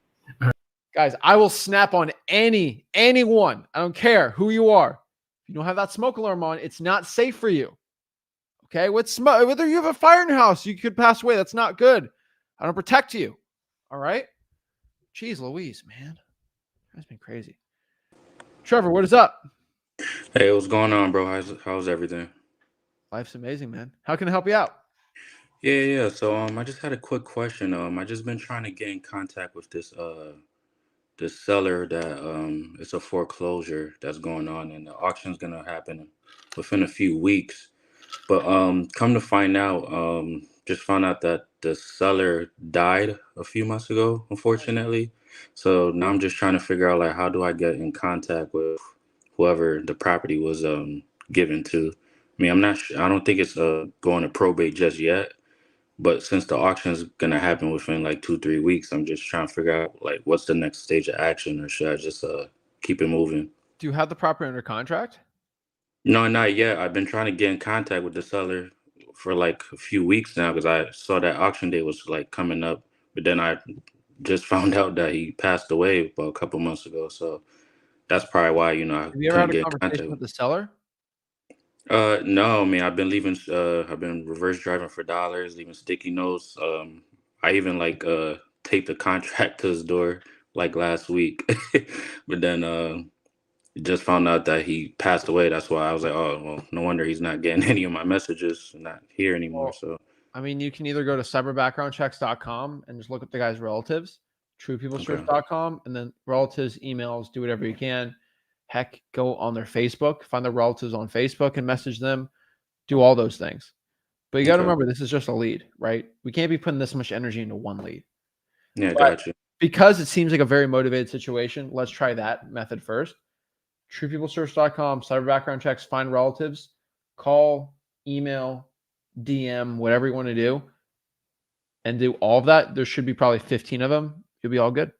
A: Guys, I will snap on anyone. I don't care who you are. If you don't have that smoke alarm on, it's not safe for you. Okay, whether you have a fire in your house, you could pass away. That's not good. I don't protect you. All right. Jeez Louise, man. That's been crazy. Trevor, what is up?
E: Hey, what's going on, bro? How's everything?
A: Life's amazing, man. How can I help you out?
E: Yeah. So I just had a quick question. I just been trying to get in contact with this seller that it's a foreclosure that's going on, and the auction's gonna happen within a few weeks. But come to find out, just found out that the seller died a few months ago, unfortunately. So now I'm just trying to figure out, like, how do I get in contact with whoever the property was given to. I mean, I don't think it's going to probate just yet. But since the auction is gonna happen within like 2-3 weeks, I'm just trying to figure out, like, what's the next stage of action, or should I just keep it moving?
A: Do you have the property under contract?
E: No, not yet. I've been trying to get in contact with the seller for like a few weeks now, because I saw that auction day was like coming up, but then I just found out that he passed away about a couple months ago. So that's probably why, I
A: Have you ever had
E: couldn't
A: a
E: get in
A: conversation with the seller?
E: No, I mean, I've been reverse driving for dollars, leaving sticky notes. I even taped a contract to his door like last week, but then just found out that he passed away. That's why I was like, oh, well, no wonder he's not getting any of my messages, not here anymore.
A: Well,
E: So,
A: I mean, you can either go to cyberbackgroundchecks.com and just look up the guy's relatives, truepeoplesearch.com, and then relatives, emails, do whatever you can. Heck, go on their Facebook, find their relatives on Facebook and message them. Do all those things. But you got to
E: Okay.
A: remember, this is just a lead, right? We can't be putting this much energy into one lead.
E: Yeah,
A: But
E: got you.
A: because it seems like a very motivated situation, let's try that method first. TruePeopleSearch.com, cyber background checks, find relatives, call, email, DM, whatever you want to do, and do all of that. There should be probably 15 of them. You'll be all good.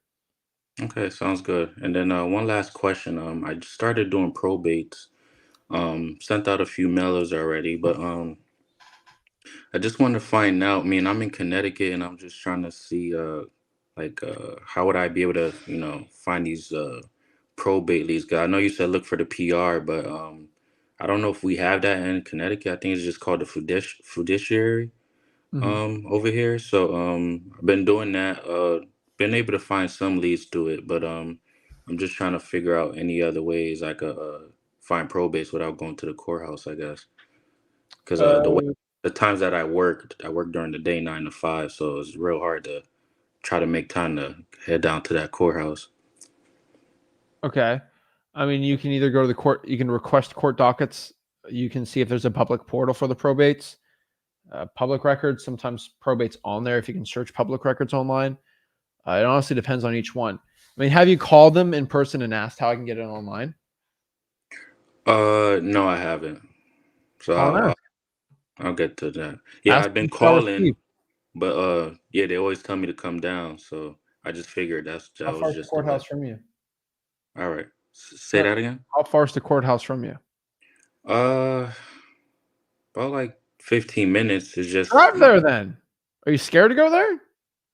E: Okay, sounds good. And then one last question. I just started doing probates. Sent out a few mailers already, but I just want to find out. I mean, I'm in Connecticut, and I'm just trying to see, how would I be able to, find these probate leads? 'Cause I know you said look for the PR, but I don't know if we have that in Connecticut. I think it's just called the fiduciary over here. So I've been doing that. Been able to find some leads to it, but I'm just trying to figure out any other ways I could find probates without going to the courthouse, I guess. Because the times that I work during the day 9 to 5, so it's real hard to try to make time to head down to that courthouse.
A: Okay. I mean, you can either go to the court, you can request court dockets. You can see if there's a public portal for the probates, public records. Sometimes probates on there if you can search public records online. It honestly depends on each one. I mean, have you called them in person and asked how I can get it online?
E: No, I haven't. So
A: Call and ask.
E: I'll get to that. Yeah,
A: Ask
E: I've been
A: them if they'll
E: calling,
A: receive.
E: but yeah, they always tell me to come down. So I just figured that
A: How
E: was
A: far is the
E: just the way.
A: courthouse from you?
E: All right. Say that again.
A: How far is the courthouse from you?
E: About like 15 minutes. It's just
A: Drive there then. Are you scared to go there?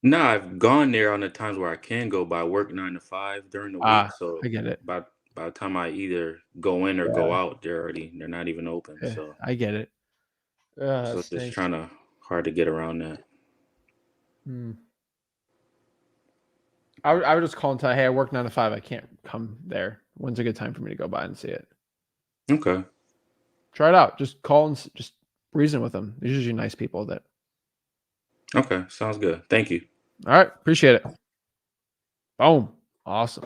E: No, I've gone there on the times where I can go, but I work 9 to 5 during the week. So
A: I get it.
E: by the time I either go in or go out, they're not even open.
A: Yeah,
E: So
A: I get it.
E: so just hard to get around that.
A: I would just call and tell, hey, I work 9 to 5. I can't come there. When's a good time for me to go by and see it?
E: Okay.
A: Try it out. Just call and just reason with them. They're usually nice people that.
E: Okay, sounds good. Thank you.
A: All right, appreciate it. Boom, awesome.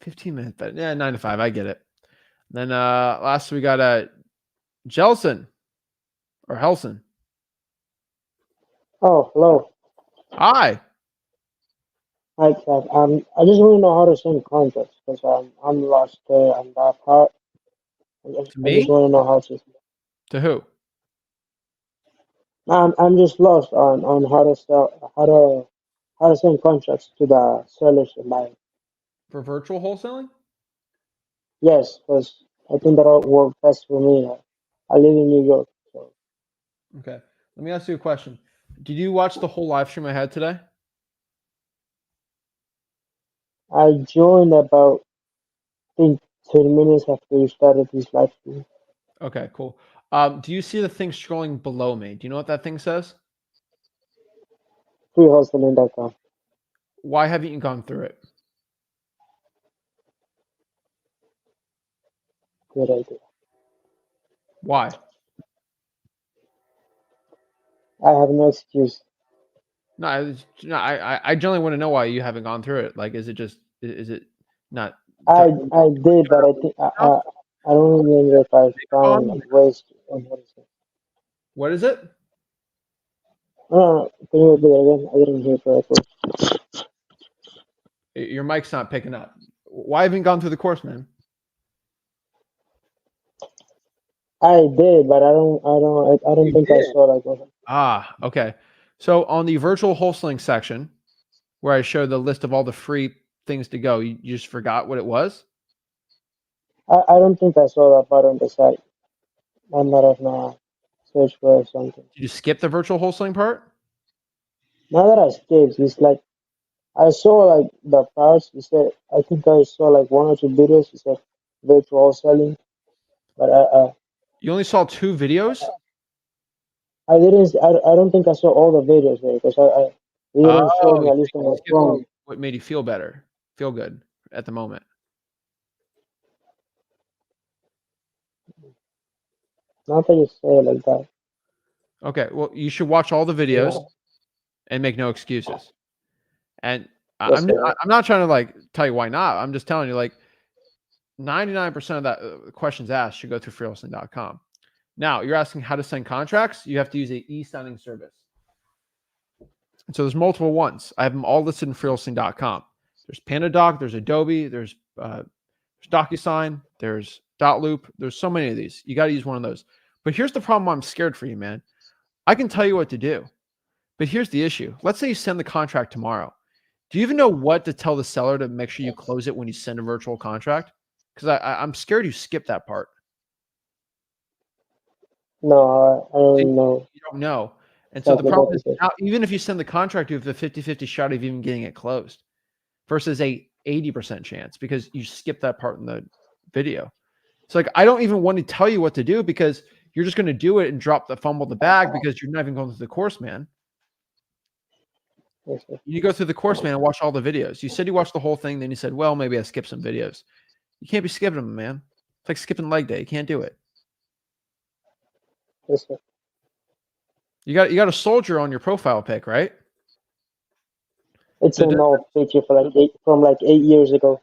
A: 15 minutes, but yeah, 9 to 5. I get it. Then last we got Jelson or Helson.
F: Oh, hello.
A: Hi.
F: Hi, Chad. I just want to know how to send contracts because I'm lost on that part. I just
A: me?
F: want to know how to.
A: To who?
F: I'm just lost on how to send contracts to the sellers and buyers.
A: For virtual wholesaling?
F: Yes, because I think that'll work best for me. I live in New York, so
A: Okay. Let me ask you a question. Did you watch the whole live stream I had today?
F: I joined about I think 30 minutes after you started this live stream.
A: Okay, cool. Do you see the thing scrolling below me? Do you know what that thing says?
F: Freewholesaling.com.
A: Why haven't you gone through it?
F: Good idea.
A: Why?
F: I have no excuse.
A: No, I generally want to know why you haven't gone through it. Like, is it not?
F: I did, but I think I don't remember if I found ways to.
A: What is it?
F: No, can you repeat it again? I didn't hear correctly.
A: Your mic's not picking up. Why haven't you gone through the course, man?
F: I did, but I don't think I saw like.
A: Okay. So on the virtual wholesaling section, where I showed the list of all the free things to go, you just forgot what it was?
F: I don't think I saw that part on the site. I might have not searched for something.
A: Did you skip the virtual wholesaling part?
F: Now that I skipped, it's like I saw like the parts. You said I think I saw like 1 or 2 videos. You said virtual selling, but
A: You only saw 2 videos?
F: I didn't. I don't think I saw all the videos there because it didn't show me at least on my phone.
A: What made you feel better? Feel good at the moment?
F: Not that you say it like that.
A: Okay. Well, you should watch all the videos and make no excuses. And
F: Yes,
A: I'm not trying to like tell you why not. I'm just telling you, like, 99% of that questions asked should go through freewholesaling.com. Now, you're asking how to send contracts. You have to use a e-signing service. And so there's multiple ones. I have them all listed in freewholesaling.com. There's PandaDoc, there's Adobe, there's DocuSign, there's Dotloop. There's so many of these. You got to use one of those. But here's the problem. I'm scared for you, man. I can tell you what to do, but here's the issue. Let's say you send the contract tomorrow. Do you even know what to tell the seller to make sure you close it when you send a virtual contract? Because I'm scared you skip that part.
F: No, I don't know.
A: You don't know. And so the
F: Exactly
A: problem
F: what
A: is
F: it is.
A: now, even if you send the contract, you have the 50-50 shot of even getting it closed versus a 80% chance because you skip that part in the video. It's like, I don't even want to tell you what to do because you're just going to do it and drop the fumble the bag because you're not even going through the course, man.
F: Yes, sir.
A: You go through the course, man, and watch all the videos. You said you watched the whole thing. Then you said, well, maybe I skipped some videos. You can't be skipping them, man. It's like skipping leg day. You can't do it.
F: Yes, sir.
A: You got a soldier on your profile pic, right?
F: It's an old picture from like 8 years ago.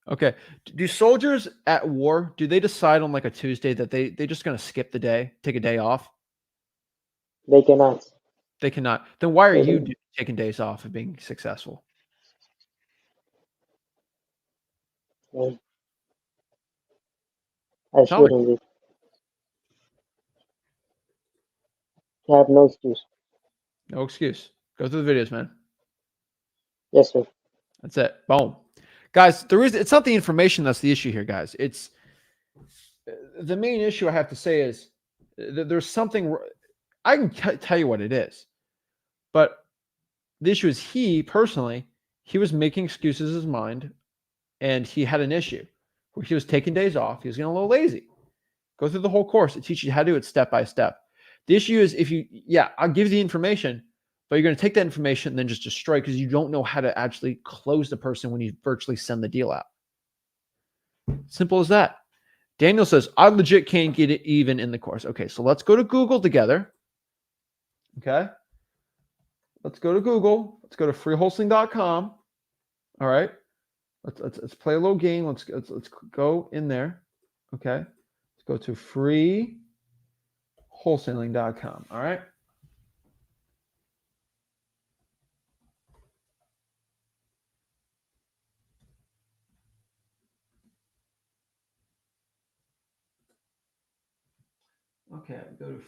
A: Okay. Do soldiers at war, do they decide on like a Tuesday that they just going to skip the day, take a day off?
F: They cannot.
A: They cannot. Then why are
F: They
A: you
F: cannot.
A: taking days off and being successful?
F: Yeah. I
A: Tell me.
F: shouldn't be. I have no excuse.
A: No excuse. Go through the videos, man.
F: Yes, sir.
A: That's it. Boom. Guys, it's not the information that's the issue here, guys. It's the main issue I have to say is that there's something, I can tell you what it is, but the issue is he was making excuses in his mind and he had an issue where he was taking days off. He was getting a little lazy. Go through the whole course. It teaches you how to do it step by step. The issue is I'll give you the information, but you're going to take that information and then just destroy because you don't know how to actually close the person when you virtually send the deal out. Simple as that. Daniel says, I legit can't get it even in the course. Okay, so let's go to Google together. Okay. Let's go to Google. Let's go to freewholesaling.com. All right. Let's play a little game. Let's go in there. Okay. Let's go to freewholesaling.com. All right. Okay, go to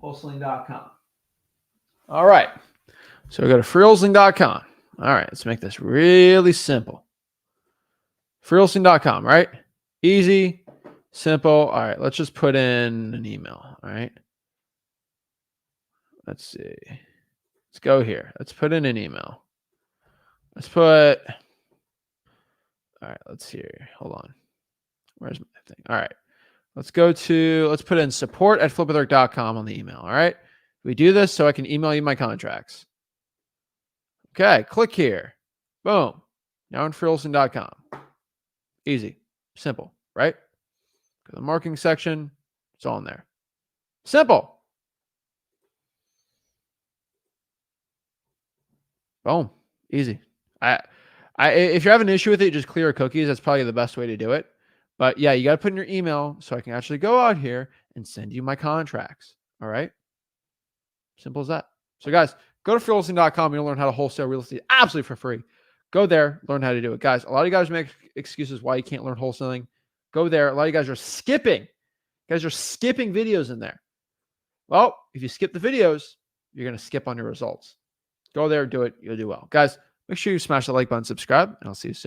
A: freewholesaling.com. All right. So we go to freewholesaling.com. All right, let's make this really simple. Freewholesaling.com, right? Easy, simple. All right, let's just put in an email. All right. Let's see. Let's go here. Let's put in an email. All right, let's see here. Hold on. Where's my thing? All right. Let's put in support@flipwitherick.com on the email. All right. We do this so I can email you my contracts. Okay. Click here. Boom. Now on freewholesaling.com. Easy. Simple, right? Go to the marketing section. It's all in there. Simple. Boom. Easy. If you're having an issue with it, just clear your cookies. That's probably the best way to do it. But yeah, you got to put in your email so I can actually go out here and send you my contracts. All right. Simple as that. So guys, go to freewholesaling.com. You'll learn how to wholesale real estate absolutely for free. Go there, learn how to do it. Guys, a lot of you guys make excuses why you can't learn wholesaling. Go there. A lot of you guys are skipping. Videos in there. Well, if you skip the videos, you're going to skip on your results. Go there, do it. You'll do well. Guys, make sure you smash the like button, subscribe, and I'll see you soon.